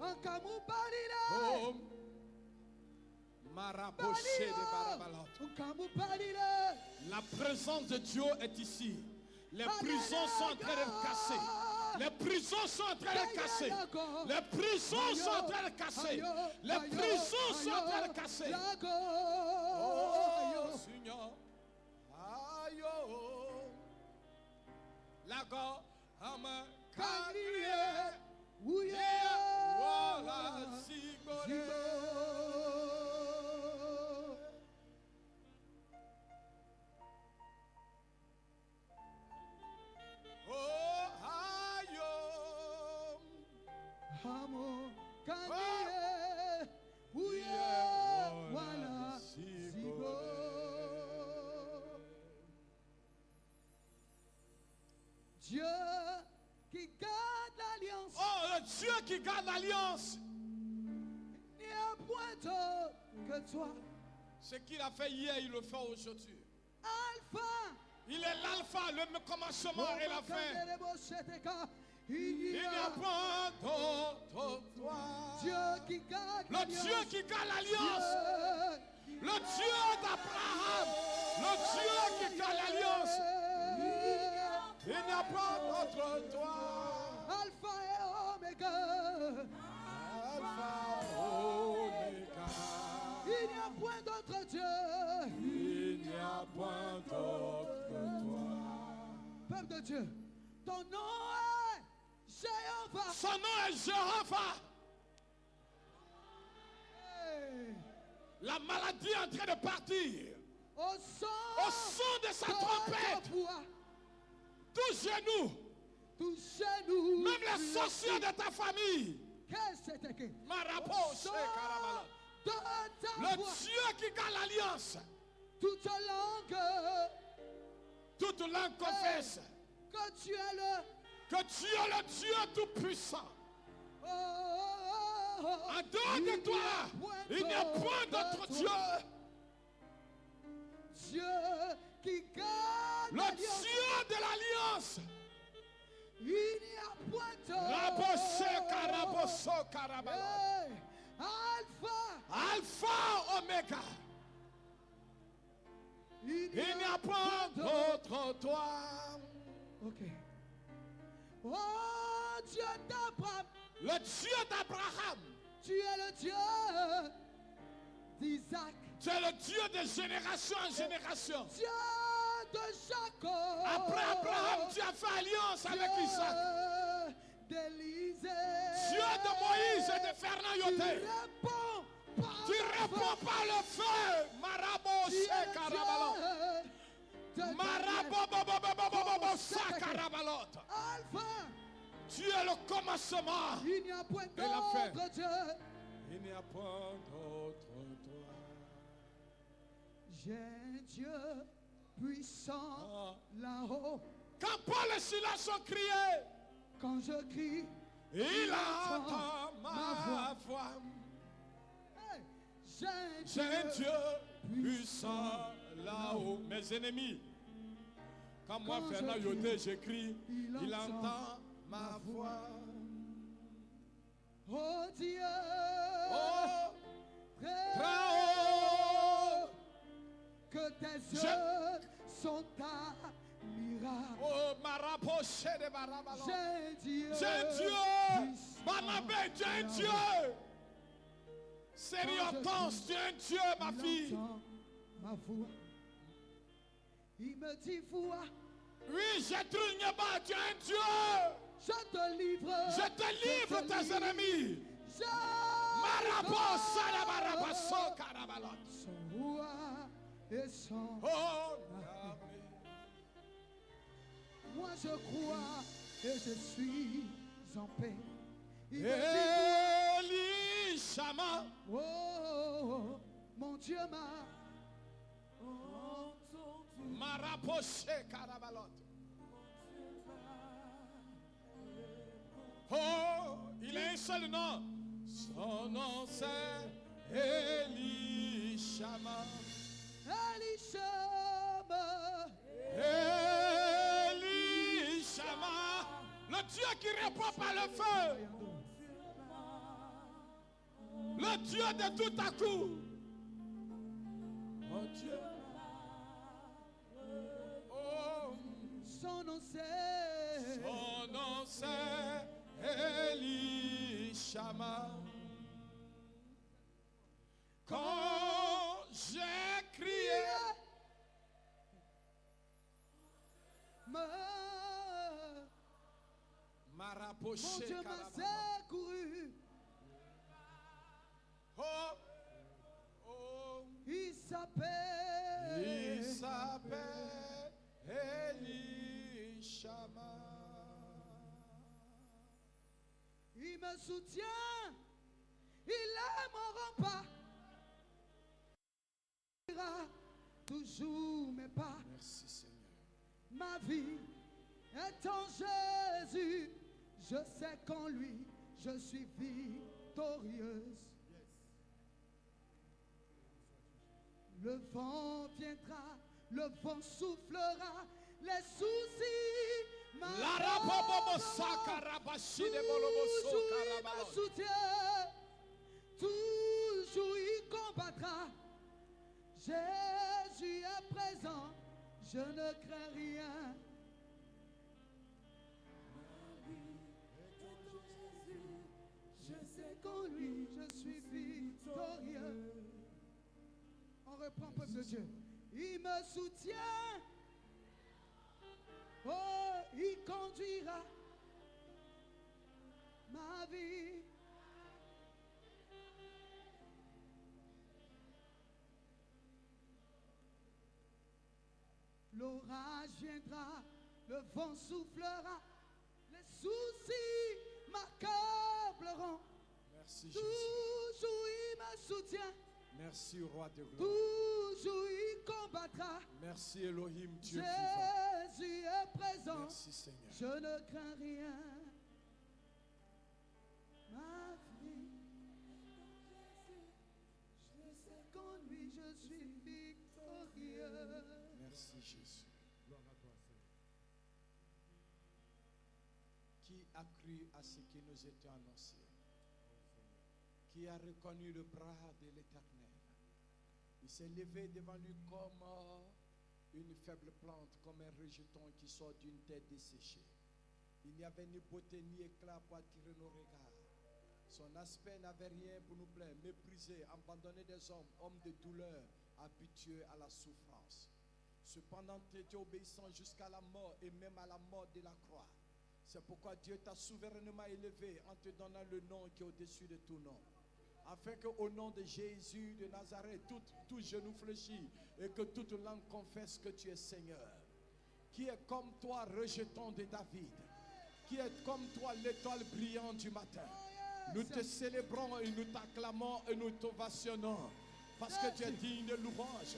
Ankamu barira. Oh, Maraboshe de Barabalot. La présence de Dieu est ici. Les prisons sont en train de casser. Les prisons sont en train de casser. Les prisons sont en train de casser. Les prisons sont en train de casser. Oh, Seigneur. Aïe, oh. Lago, Hama, Kagriye. Voilà, Sigore. Oh, aïe, Amo kaniye, uye wala sigo. Dieu qui garde l'alliance, oh, le Dieu qui garde l'alliance. n'y a point d'autre que toi. Ce qu'il a fait hier, il le fait aujourd'hui. Alpha, Il est l'alpha, le commencement et la fin. Il n'y a pas d'autre toi. Dieu qui garde Le Dieu qui garde l'alliance. Le Dieu d'Abraham. Le Dieu qui garde l'alliance. Il n'y a pas d'autre toi. Alpha et Omega. Alpha, Omega. Il n'y a point d'autre Dieu. Il n'y a point d'autre toi. Peuple de Dieu, ton nom est Jéhovah. Son nom est Jéhovah. Hey. La maladie est en train de partir. Au son de sa trompette, tout genou, touchez-nous. même les sorciers de ta famille. Qu'est-ce que c'était que? Maraboshe Karabala. De ta Le voix, Dieu qui garde l'alliance. toute langue, Toute langue confesse que tu es le. que tu es le Dieu tout-puissant. Oh, En dehors de toi, il n'y a point d'autre Dieu. Dieu qui garde Le l'alliance. Dieu de l'alliance. Il n'y a point d'autre. Raboshe Karaboso Karabala. Hey, Alpha. Alpha Omega. Il n'y a point d'autre toi. Ok. Oh Dieu d'Abraham, Le Dieu d'Abraham. tu es le Dieu d'Isaac, Tu es le Dieu de génération en génération. Dieu de Jacob. Après Abraham, tu as fait alliance avec Isaac. d'Élisée. Dieu de Moïse et de Fernand Tu Yoté. réponds par Tu le réponds feu. par le feu. Tu Maraboshe es le Karabalo. Dieu de Marabobobobobobobosa Karabalot. Alpha. Tu es le commencement. Il n'y a point Et la fin. d'autre Dieu. Il n'y a point d'autre toi. J'ai un Dieu puissant Ah. là-haut. Quand Paul et Silas ont crié, Quand je crie, il entend ma voix. hey, j'ai J'ai un un Dieu puissant là-haut. Mes ennemis, quand moi, Quand Fernand je Yoté, crie, j'écris, il entend ma voix. Oh Dieu, Oh, très très haut J'ai Dieu. J'ai Dieu. Barnabé, tu es un Dieu. Série Hortense, tu es un Dieu, ma fille. Ma voix. Il me dit voix. Oui, Gertrude Nyeba, tu es un Dieu. Je te livre. Je te livre tes ennemis. Son roi et son. Oh, moi je crois et je suis en paix. Il me dit, Elishama. oh, mon Dieu m'a. Maraposhe Karabalot. Oh, il a un seul nom. Son nom c'est Elishama. Elishama. Elishama. Le Dieu qui répond par le feu. Le Dieu de tout à coup. Mon Dieu. Oh. Son nom c'est. Son nom c'est Elishama. Quand j'ai crié, mon Dieu m'a secouru. Oh, oh, Il s'appelle Elishama. Il me soutient. Il est mon rempart. Il ira toujours mes pas. Merci Seigneur. Ma vie est en Jésus. Je sais qu'en lui, je suis victorieuse. Le vent viendra, le vent soufflera, les soucis toujours il me soutient, toujours il combattra. Jésus est présent, je ne crains rien. Je sais qu'en lui, je suis victorieux. On reprend, peuple de Dieu. Il me soutient. Oh, il conduira ma vie. L'orage viendra, le vent soufflera, les soucis m'accableront. Merci Jésus. Toujours il me soutient. Merci roi de gloire. Toujours il combattra. Merci Elohim, Dieu vivant. Jésus est présent. Merci Seigneur. Je ne crains rien. Ma vie, je sais qu'en lui je suis victorieux. Merci Jésus. Qui a cru à ce qui nous était annoncé? Qui a reconnu le bras de l'Éternel? Il s'est levé devant lui comme une faible plante, comme un rejeton qui sort d'une terre desséchée. Il n'y avait ni beauté ni éclat pour attirer nos regards. Son aspect n'avait rien pour nous plaire, méprisé, abandonné des hommes, homme de douleur, habitué à la souffrance. Cependant, tu étais obéissant jusqu'à la mort et même à la mort de la croix. C'est pourquoi Dieu t'a souverainement élevé en te donnant le nom qui est au-dessus de tout nom. Afin qu'au nom de Jésus de Nazareth, tout genou fléchit et que toute langue confesse que tu es Seigneur. Qui est comme toi, rejeton de David. Qui est comme toi, l'étoile brillante du matin. Nous te célébrons et nous t'acclamons et nous t'ovationnons. Parce que tu es digne de louange.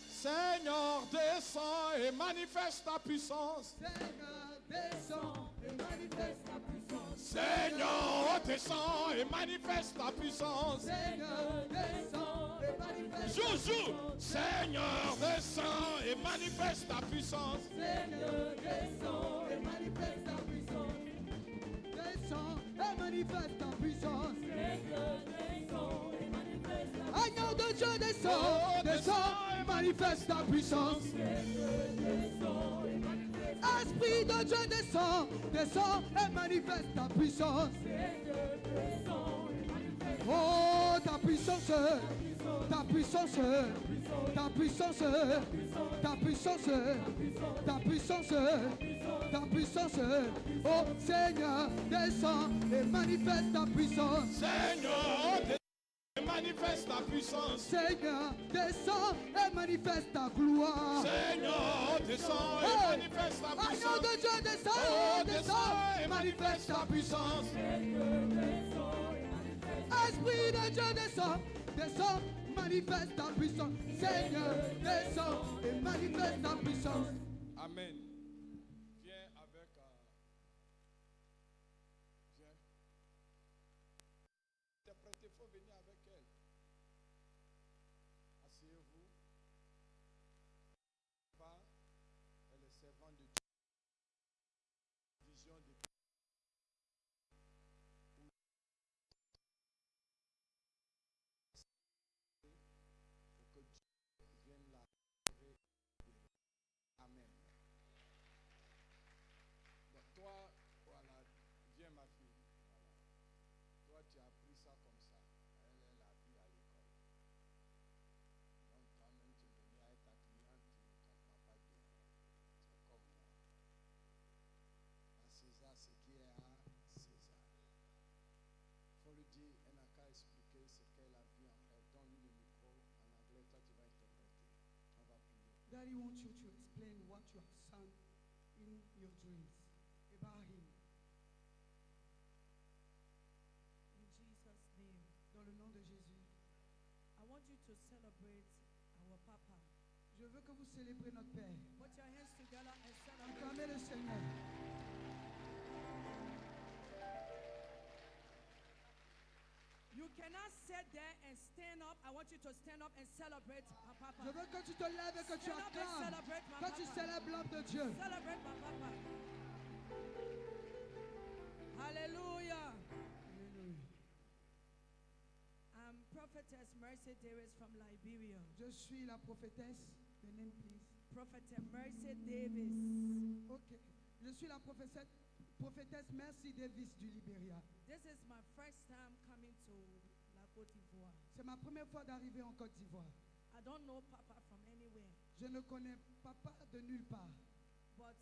Seigneur, descends et manifeste ta puissance. Seigneur, descends et manifeste ta puissance. Seigneur, descends et manifeste ta puissance. Seigneur, descends et manifeste ta Joujou, Seigneur, descends et manifeste ta puissance. Seigneur, descends et manifeste ta puissance. Descends et manifeste ta puissance. Seigneur, descends et manifeste ta puissance. Agneau de Dieu, descends, descends et manifeste ta puissance. Seigneur, descends et manifeste ta puissance. Esprit de Dieu descend, descend et manifeste ta puissance. Oh, ta puissance, ta puissance, ta puissance, ta puissance, ta puissance, ta puissance. Oh Seigneur, descends et manifeste ta puissance. Seigneur, manifeste ta puissance. Seigneur, descends et manifeste ta gloire. Seigneur, descends et Hey! manifeste ta Agneau puissance. de Dieu, descends, Oh, descends descends et et manifeste ta puissance. puissance. Esprit de Dieu, descends, descends, manifeste ta puissance. Seigneur, descends et manifeste ta puissance. Amen. Viens avec. Viens. Interprétez, il faut venir avec elle. Asseyez-vous. Pas. Elle est servante de Dieu. Vision de Dieu. Pour que Dieu vienne la restaurer. Amen. Donc toi, voilà, viens ma fille. Voilà. Toi, tu as appris ça comme ça. Elle a appris à l'école. Donc toi-même, tu es venu avec ta cliente, tu ne comprends pas bien. C'est comme moi. À César, ce qui est à César. Il faut lui dire, elle n'a qu'à expliquer ce qu'elle a vu en rêve. Donne-lui le micro en anglais, toi tu vas interpréter. On va prier. Daddy wants you to explain what you have sung in your dreams about him. In Jesus' name, Dans le nom de Jésus, I want you to celebrate our Papa. je veux que vous célébrez notre Père. Put your hands together and celebrate. Acclamez le Seigneur. You cannot sit there and stand up. I want you to stand up and celebrate my Papa. Je veux que tu te lèves et que tu Stand up and acclames, celebrate my que tu Papa. célèbres l'homme de Dieu. Celebrate my Papa. Hallelujah. Alléluia. I'm Prophetess Mercy Davis from Liberia. Je suis la prophétesse. The name, please. Prophetess Mercy Davis. Ok. Je suis la prophétesse Mercy Davis du Libéria. This is my first time coming to La Côte d'Ivoire. C'est ma première fois d'arriver en Côte d'Ivoire. I don't know Papa from anywhere, Je ne connais papa de nulle part. but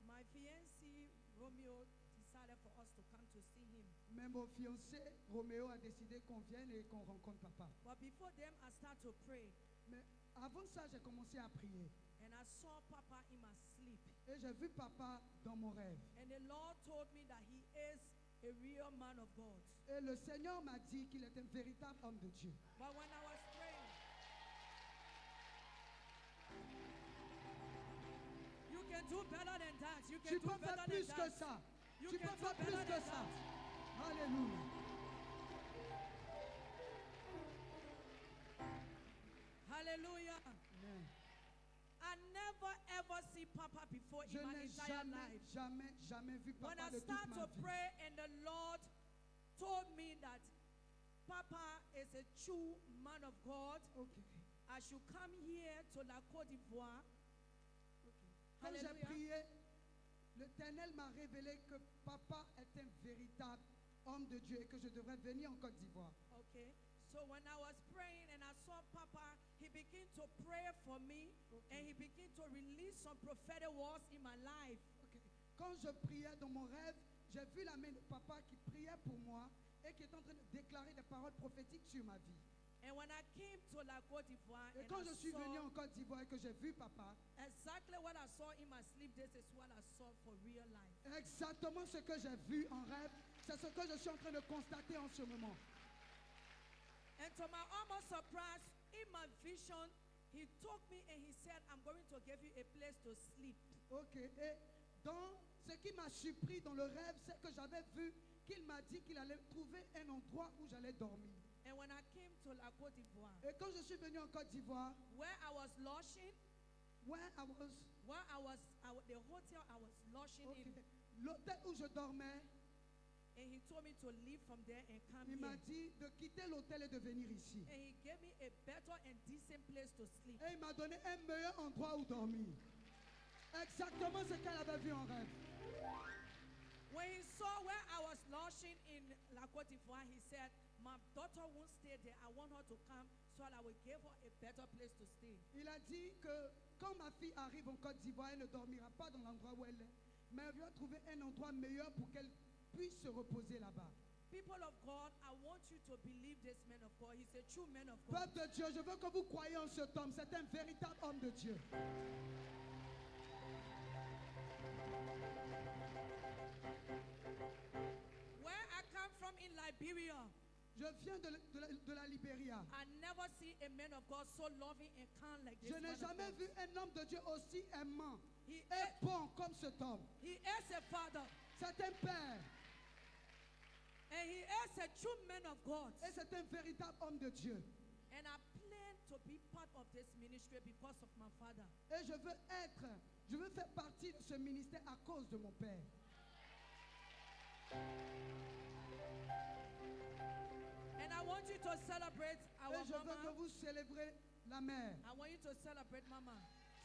my fiancé Romeo decided for us to come to see him. Mais mon fiancé, Roméo, a décidé qu'on vienne et qu'on rencontre papa. But before them, I start to pray, Mais avant ça, j'ai commencé à prier. and I saw Papa in my sleep. Et j'ai vu papa dans mon rêve. And the Lord told me that he is a real man of God. Et le Seigneur m'a dit qu'il est un véritable homme de Dieu. But when I was praying, you can do better than that. You can Tu do peux better faire than plus que that. ça. You Tu can peux do faire plus better que than ça. that. Alléluia. Hallelujah. Amen. I never ever see Papa before Je in my n'ai entire jamais, life. jamais, jamais vu When papa I de toute start ma to vie. pray and the Lord told me that Papa is a true man of God, Ok. I should come here to La Côte d'Ivoire. Quand j'ai Hallelujah. prié, l'Éternel m'a révélé que papa est un véritable homme de Dieu et que je devrais venir en Côte d'Ivoire. Okay. So when I was praying and I saw Papa, he began to pray for me Okay. and he began to release some prophetic words in my life. Ok. Quand je priais dans mon rêve, j'ai vu la main de papa qui priait pour moi et qui est en train de déclarer des paroles prophétiques sur ma vie. And when I came to La Côte d'Ivoire, Et and quand I je suis venu saw en Côte d'Ivoire et que j'ai vu papa, exactly what I saw in my sleep, this is what I saw for real life. exactement ce que j'ai vu en rêve, c'est ce que je suis en train de constater en ce moment. And to my almost surprise, in my vision, he took me and he said, I'm going to give you a place to sleep. Ok. Et dans ce qui m'a surpris dans le rêve, c'est que j'avais vu qu'il m'a dit qu'il allait trouver un endroit où j'allais dormir. And when I came to La Côte d'Ivoire, Et quand je suis venu en Côte d'Ivoire, where I was lodging, where I was, the hotel I was lodging okay, in, l'hôtel où je dormais, and he told me to leave from there and come il m'a here. dit de quitter l'hôtel et de venir ici. And he gave me a better and decent place to sleep. Et il m'a donné un meilleur endroit où dormir. exactement ce qu'elle avait vu en rêve. When he saw where I was launching in La Côte d'Ivoire, he said, my daughter won't stay there. I want her to come so that I will give her a better place to stay. Il a dit que quand ma fille arrive en Côte d'Ivoire, elle ne dormira pas dans l'endroit où elle est, mais elle va trouver un endroit meilleur pour qu'elle puisse se reposer là-bas. People of God, I want you to believe this man of God. He's a true man of God. Peuple de Dieu, je veux que vous croyiez en cet homme. C'est un véritable homme de Dieu. Where I come from in Liberia, Je viens de la Libéria. I never see a man of God so loving and kind like this. Je n'ai man of jamais God. vu un homme de Dieu aussi aimant He et is, bon comme cet homme. he is a father C'est un père and he is a true man of God. et c'est un véritable homme de Dieu. And I plan to be part of this ministry because of my father. Et je veux faire partie de ce ministère à cause de mon père. And I want you to celebrate our Et je veux que mama. vous célébrez la mère. I want you to celebrate mama.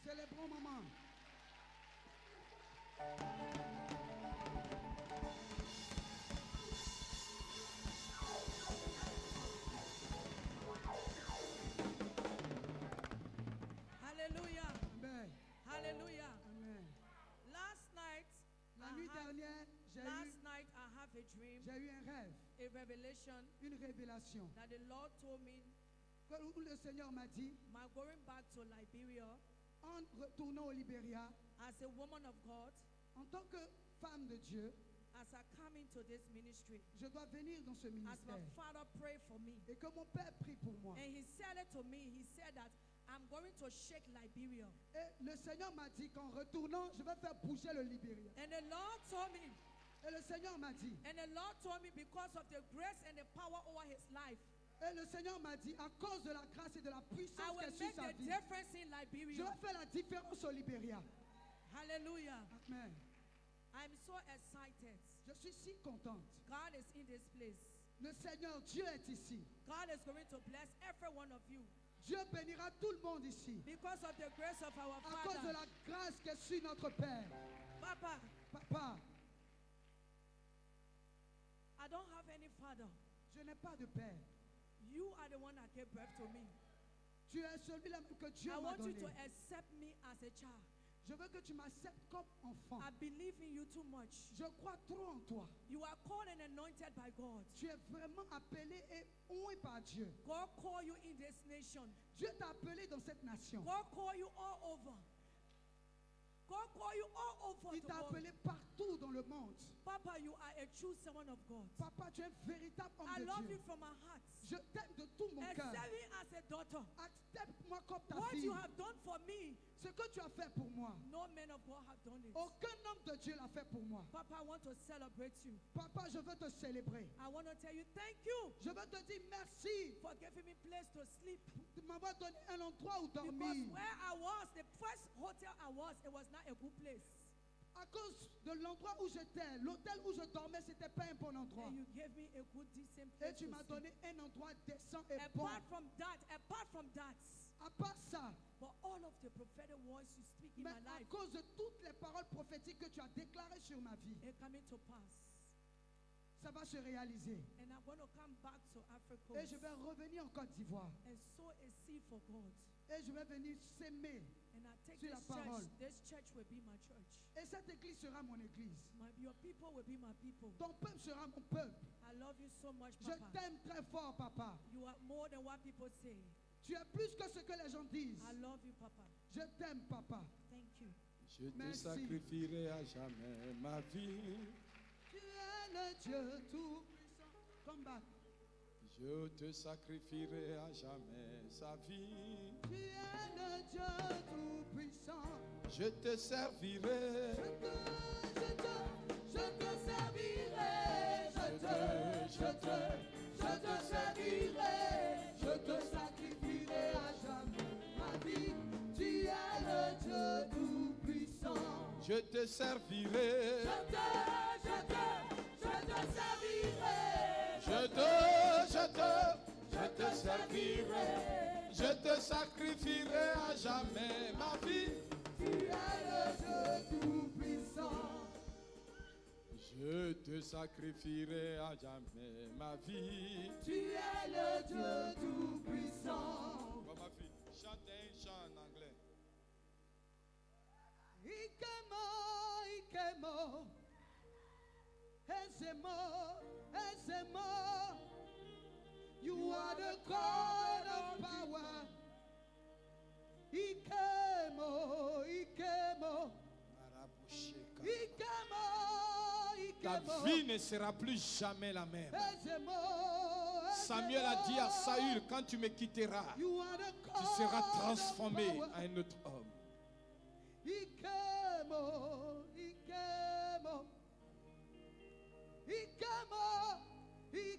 Célébrons maman. Hallelujah. Amen. Hallelujah. Amen. Last night, La nuit dernière, last night I have a dream, j'ai eu un rêve, a revelation une révélation. that the Lord told me, Où le Seigneur m'a dit, my going back to Liberia en retournant au Libéria, as a woman of God, en tant que femme de Dieu, as I come into this ministry, je dois venir dans ce as my ministère. father prayed for me. Et que mon père prie pour moi. And he said it to me. He said that I'm going to shake Liberia. Et le Seigneur m'a dit qu'en retournant, je vais faire bouger le Libéria. And the Lord told me, Et le Seigneur m'a dit, because of the grace and the power over his life, et le Seigneur m'a dit, à cause de la grâce et de la I puissance will qu'est sur make sa the vie, difference in je Liberia. vais faire la différence au Libéria. Hallelujah. Amen. I'm so excited. Je suis si contente. God is in this place. Le Seigneur, Dieu est ici. God is going to bless every one of you Dieu bénira tout le monde ici. because of the grace of our À cause de Father. la grâce qu'est sur notre Père. Papa, Papa, I don't have any father. je n'ai pas de Père. You are the one that gave birth to me. Tu es celui-là que Dieu I m'a want you donné. to accept me as a child. Je veux que tu m'acceptes comme enfant. I believe in you too much. Je crois trop en toi. You are called and anointed by God. Tu es vraiment appelé et oint par Dieu. God called you in this nation. Dieu t'a appelé dans cette nation. God called you all over. God called you all over Il the t'a world. appelé partout dans le monde. Papa, you are a true servant of God. Papa, tu es un véritable homme I de love Dieu. you from my heart. Je t'aime de tout mon cœur. Accept me as a daughter. Accepte-moi comme ta What fille. you have done for me, Ce que tu as fait pour moi, no man of God have done it. aucun homme de Dieu l'a fait pour moi. Papa, I want to celebrate you. Papa, je veux te célébrer. I want to tell you thank you Je veux te dire merci for giving me place to sleep. de m'avoir donné un endroit où Because dormir. where I was, the first hotel I was, it was not a good place. À cause de l'endroit où j'étais, l'hôtel où je dormais, c'était pas un bon endroit. And you gave me a good, decent Et place tu to m'as sleep. donné un endroit décent et bon. Apart from that, À part ça, for all of the prophetic words you speak in mais my à life, cause de toutes les paroles prophétiques que tu as déclarées sur ma vie, it coming to pass. ça va se réaliser. And I'm going to come back to Africa Et je vais revenir en Côte d'Ivoire. and sow a seed for God. Et je vais venir s'aimer. And I take Sur la this parole. church. This church will be my church. Et cette église sera mon église. Your people will be my people. Ton peuple sera mon peuple. I love you so much, Je Papa. t'aime très fort, papa. You are more than what people say. Tu es plus que ce que les gens disent. I love you, Papa. Je t'aime, papa. Thank you. Je te Merci. sacrifierai à jamais ma vie. Tu es le Dieu tout-puissant. Come back. Je te sacrifierai à jamais sa vie. Tu es le Dieu tout-puissant. Je te servirai. Je te servirai. Je te servirai. Je te sacrifierai à jamais ma vie. Tu es le Dieu tout-puissant. Je te servirai. Je te servirai. Je te servirai. Je te sacrifierai à jamais ma vie. Tu Tu es le Dieu tout-puissant. Je te sacrifierai à jamais ma vie. Tu es le Dieu tout-puissant. Bon, ma fille, chante un chant en anglais. Ikemo, Ezemo. You are the God of power. Ikemo. Ta vie ne sera plus jamais la même. Samuel a dit à Saül, quand tu me quitteras, tu seras transformé en un autre homme.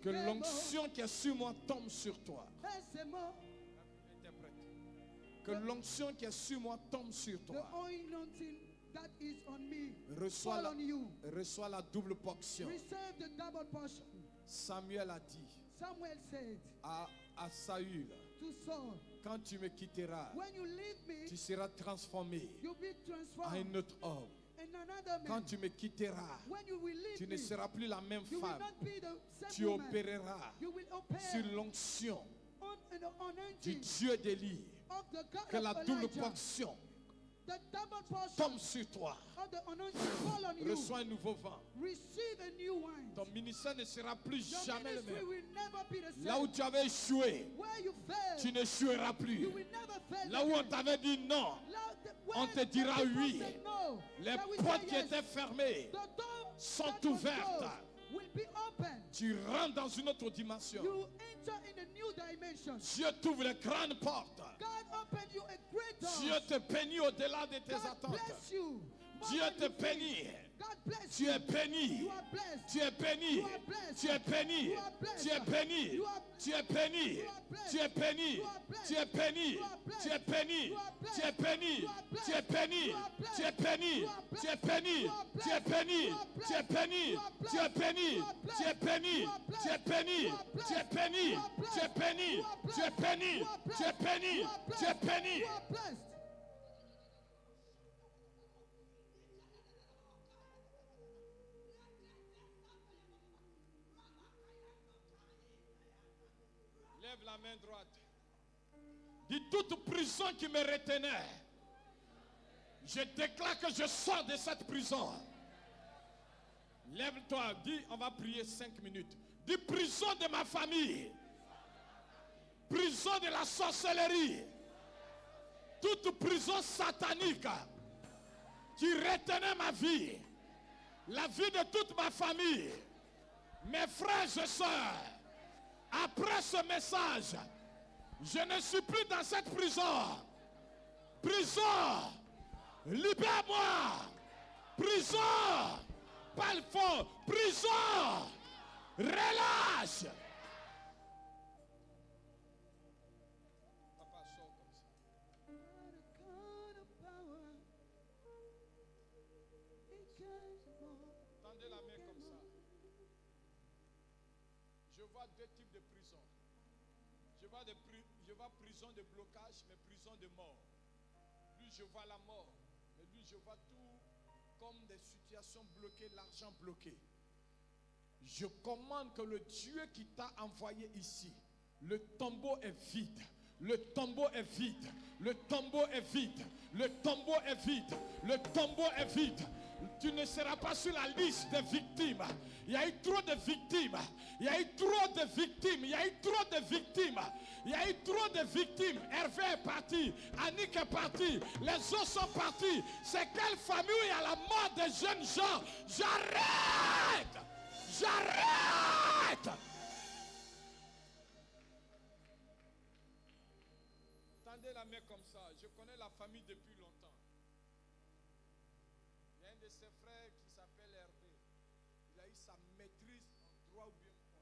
Que l'onction qui est sur moi tombe sur toi. Interprète. Que l'onction qui est sur moi tombe sur toi. That is on me. Reçois Fall la, on you. reçois la double portion. Receive the double portion. Samuel a dit Samuel said à Saül, to Saul, quand tu me quitteras, when you leave me, tu seras transformé you'll be en transformed un autre homme. in another man. Quand tu me quitteras, When you will leave tu ne me, seras plus la même you will femme. not be the same Tu woman. opéreras You will operate sur l'onction on an du anointing Dieu d'Élie. of the God Que la of double Elijah. portion The double portion tombe sur toi. of the anointing fall on you. Reçois un nouveau vent. Receive a new wine. Ton ministère ne sera plus Your jamais le ministry même. will never be the same. Là où tu avais échoué, Where you fail, tu n'échoueras plus. you will never fail. Là où on again. t'avait dit non, on te dira oui. Les portes qui étaient fermées sont ouvertes. Will be open. Tu rentres dans une autre dimension. You enter in a new dimension. Dieu t'ouvre les grandes portes. God open you a great door. Dieu te bénit au-delà de tes God attentes. bless you. More Dieu than te you think. bénit. God bless Tu you. es béni. You are blessed. Tu es béni. You are blessed. Tu es béni. You are blessed. Tu es béni. You are Tu es béni. You are blessed. Tu es béni. You are blessed. Tu es béni. You are blessed. Tu es béni. You are blessed. Tu es béni. You are blessed. Tu es béni. You are blessed. Tu es béni. You are blessed. Tu es béni. You are Tu es blessed. béni. You are Tu es blessed. béni. You are Tu es blessed. béni. You are Tu es blessed. béni. You are blessed. Tu es béni. You are blessed. Tu es béni. You are blessed. Tu es béni. You are blessed. Tu es béni. You are blessed. Tu es béni. You are blessed. Tu es béni. You are blessed. Lève la main droite. Dis toute prison qui me retenait. Je déclare que je sors de cette prison. Lève-toi, dis, on va prier 5 minutes. Dis prison de ma famille. Prison de la sorcellerie. Toute prison satanique qui retenait ma vie. La vie de toute ma famille. Mes frères et sœurs. Après ce message, je ne suis plus dans cette prison. Prison, libère-moi. Prison, parle fort. Prison, relâche. Papa, sors comme ça. Tendez la main comme ça. Je vois deux types de prisons. Je vois prison de blocage, mais prison de mort. Lui, je vois la mort. Mais lui, je vois tout comme des situations bloquées, l'argent bloqué. Je commande que le Dieu qui t'a envoyé ici, le tombeau est vide. Le tombeau est vide. Le tombeau est vide. Le tombeau est vide. Le tombeau est vide. Tu ne seras pas sur la liste des victimes. Il y a eu trop de victimes. Il y a eu trop de victimes. Il y a eu trop de victimes. Il y a eu trop de victimes. Hervé est parti. Annick est parti. Les autres sont partis. C'est quelle famille où il y a la mort des jeunes gens? J'arrête! J'arrête! Tendez la main comme ça. Je connais la famille depuis longtemps. Il y a un de ses frères qui s'appelle Hervé. Il a eu sa maîtrise en droit ou bien quoi.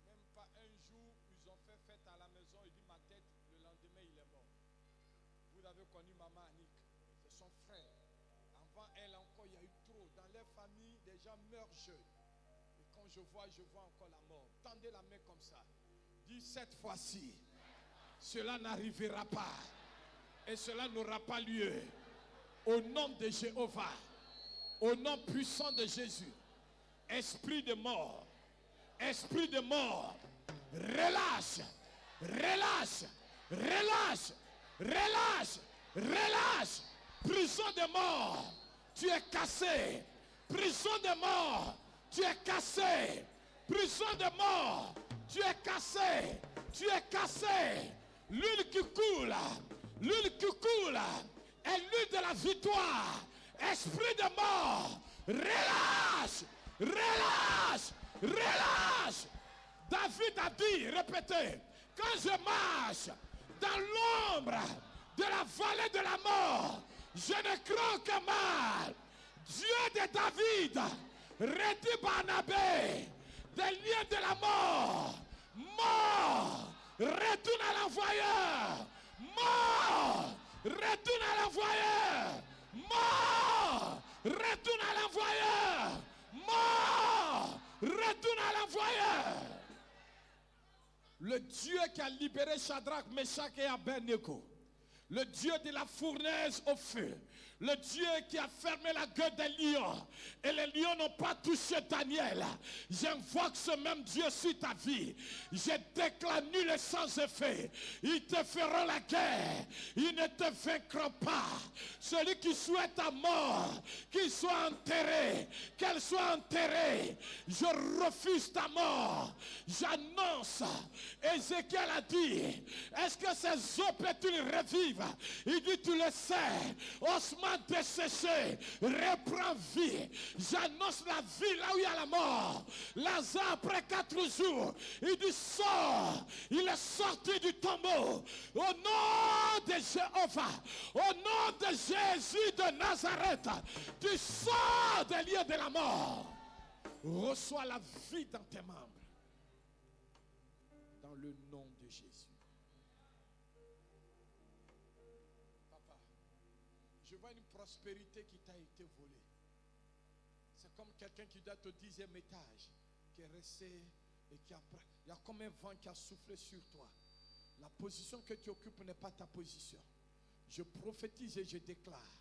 Même pas un jour, ils ont fait fête à la maison. Il dit ma tête, le lendemain il est mort. Vous avez connu maman Annick. C'est son frère. Avant elle encore, il y a eu trop. Dans les familles, des gens meurent jeunes. Et quand je vois encore la mort. Tendez la main comme ça. Dis cette fois-ci, cela n'arrivera pas. Et cela n'aura pas lieu. Au nom de Jéhovah, au nom puissant de Jésus, esprit de mort, relâche, relâche, relâche, relâche, relâche. Prison de mort, tu es cassé. Prison de mort, tu es cassé. Prison de mort, tu es cassé. Tu es cassé. L'huile qui coule est l'huile de la victoire. Esprit de mort, relâche, relâche, relâche. David a dit, répétez, quand je marche dans l'ombre de la vallée de la mort, je ne crains que mal. Dieu de David redit Barnabé des liens de la mort. Mort, retourne à l'envoyeur. Mort, retourne à l'envoyeur. Mort, retourne à l'envoyeur. Mort, retourne à l'envoyeur. Le Dieu qui a libéré Shadrach, Meshach et Abednego, le Dieu de la fournaise au feu, le Dieu qui a fermé la gueule des lions et les lions n'ont pas touché Daniel. J'invoque ce même Dieu sur ta vie. Je déclare nul et sans effet. Ils te feront la guerre. Ils ne te vaincront pas. Celui qui souhaite ta mort, qu'il soit enterré, qu'elle soit enterrée. Je refuse ta mort. J'annonce. Ézéchiel a dit, est-ce que ces eaux peuvent-ils revivre? Il dit, tu le sais. Osman desséché, reprend vie. J'annonce la vie là où il y a la mort. Lazare, après 4 jours, il dit, sors. Il est sorti du tombeau. Au nom de Jéhovah, au nom de Jésus de Nazareth, tu sors des lieux de la mort. Reçois la vie dans tes membres. Dans le nom de Jésus. Papa, je vois une prospérité qui t'a été volée. C'est comme quelqu'un qui doit être au 10e étage, qui est resté et qui a... Il y a comme un vent qui a soufflé sur toi. La position que tu occupes n'est pas ta position. Je prophétise et je déclare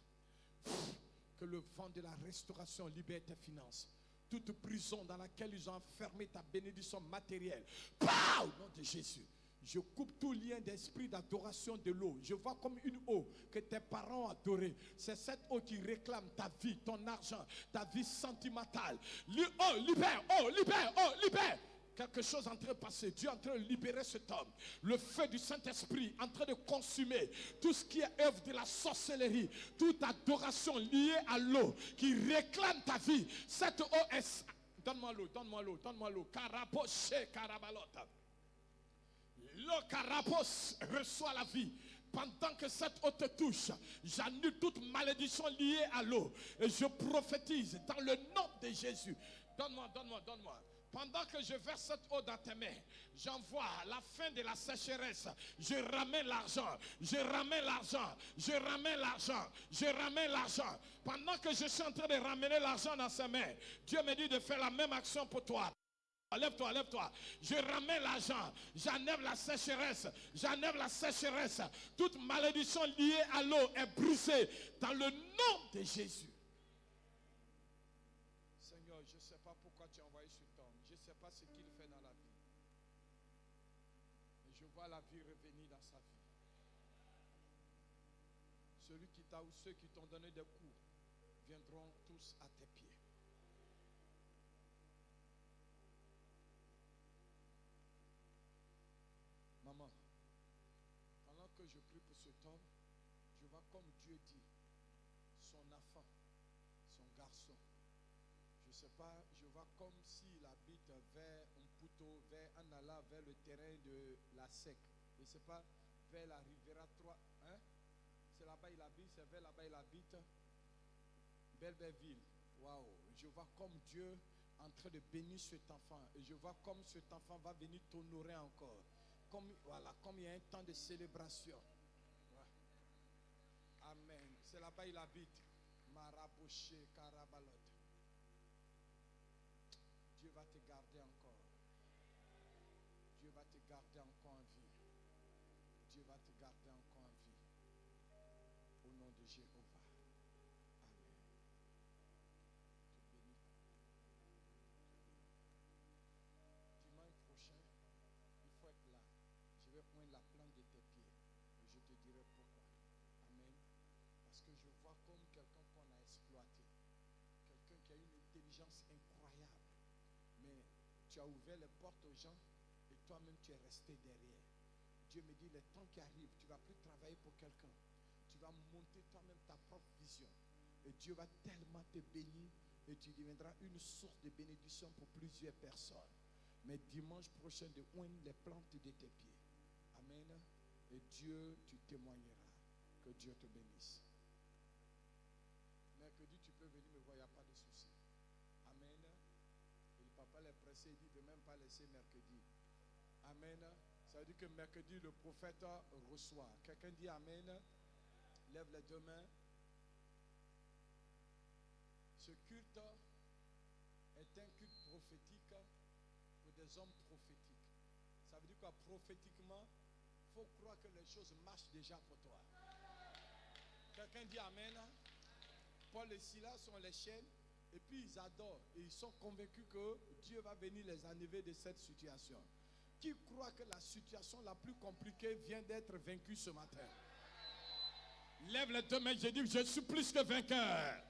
que le vent de la restauration libère tes finances. Toute prison dans laquelle ils ont enfermé ta bénédiction matérielle. Au nom de Jésus. Je coupe tout lien d'esprit d'adoration de l'eau. Je vois comme une eau que tes parents ont adorée. C'est cette eau qui réclame ta vie, ton argent, ta vie sentimentale. Oh, libère, oh, libère, oh, libère. Quelque chose est en train de passer. Dieu est en train de libérer cet homme. Le feu du Saint-Esprit est en train de consumer tout ce qui est œuvre de la sorcellerie. Toute adoration liée à l'eau qui réclame ta vie. Cette eau est... Donne-moi l'eau, donne-moi l'eau, donne-moi l'eau. Caraboche, carabalota. L'eau carapos reçoit la vie. Pendant que cette eau te touche, j'annule toute malédiction liée à l'eau. Et je prophétise dans le nom de Jésus. Donne-moi, donne-moi, donne-moi. Pendant que je verse cette eau dans tes mains, j'envoie la fin de la sécheresse. Je ramène l'argent, je ramène l'argent, je ramène l'argent, je ramène l'argent. Pendant que je suis en train de ramener l'argent dans ses mains, Dieu me dit de faire la même action pour toi. Lève-toi, lève-toi. Je ramène l'argent. J'enlève la sécheresse. J'enlève la sécheresse. Toute malédiction liée à l'eau est brisée dans le nom de Jésus. Seigneur, je ne sais pas pourquoi tu as envoyé cet homme. Je ne sais pas ce qu'il fait dans la vie. Mais je vois la vie revenir dans sa vie. Celui qui t'a ou ceux qui t'ont donné des coups viendront tous à tes pieds. Maman, pendant que je prie pour cet homme, je vois comme Dieu dit, son enfant, son garçon. Je ne sais pas, je vois comme s'il habite vers un poteau, en allant vers le terrain de la SEC. Je ne sais pas, vers la Riviera 3. Hein? C'est là-bas il habite, c'est vers là-bas il habite. Belleville. Waouh! Je vois comme Dieu en train de bénir cet enfant. Et je vois comme cet enfant va venir t'honorer encore. Comme, voilà, comme il y a un temps de célébration. Ouais. Amen. C'est là-bas il habite. Maraboché, Karabalot. Dieu va te garder encore. Dieu va te garder encore en vie. Dieu va te garder encore en vie. nom de Jéhovah. Amen. Je bénis. Dimanche prochain, il faut être là. Je vais poindre la plante de tes pieds. Et je te dirai pourquoi. Amen. Parce que je vois comme quelqu'un qu'on a exploité. Quelqu'un qui a une intelligence incroyable. Mais tu as ouvert les portes aux gens et toi-même tu es resté derrière. Dieu me dit, les temps qui arrivent, tu ne vas plus travailler pour quelqu'un. Tu vas monter toi-même ta propre vision. Et Dieu va tellement te bénir et tu deviendras une source de bénédiction pour plusieurs personnes. Mais dimanche prochain, de oindre les plantes de tes pieds. Amen. Et Dieu, tu témoigneras. Que Dieu te bénisse. Mercredi, tu peux venir me voir, il n'y a pas de souci. Amen. Et le papa l'est pressé, il dit, il ne veut même pas laisser mercredi. Amen. Ça veut dire que mercredi, le prophète reçoit. Quelqu'un dit Amen. Lève les deux mains. Ce culte est un culte prophétique pour des hommes prophétiques. Ça veut dire quoi? Prophétiquement, il faut croire que les choses marchent déjà pour toi. Quelqu'un dit Amen. Paul et Silas sont les chaînes et puis ils adorent et ils sont convaincus que Dieu va venir les enlever de cette situation. Qui croit que la situation la plus compliquée vient d'être vaincue ce matin? Lève les deux mains, je dis je suis plus que vainqueur.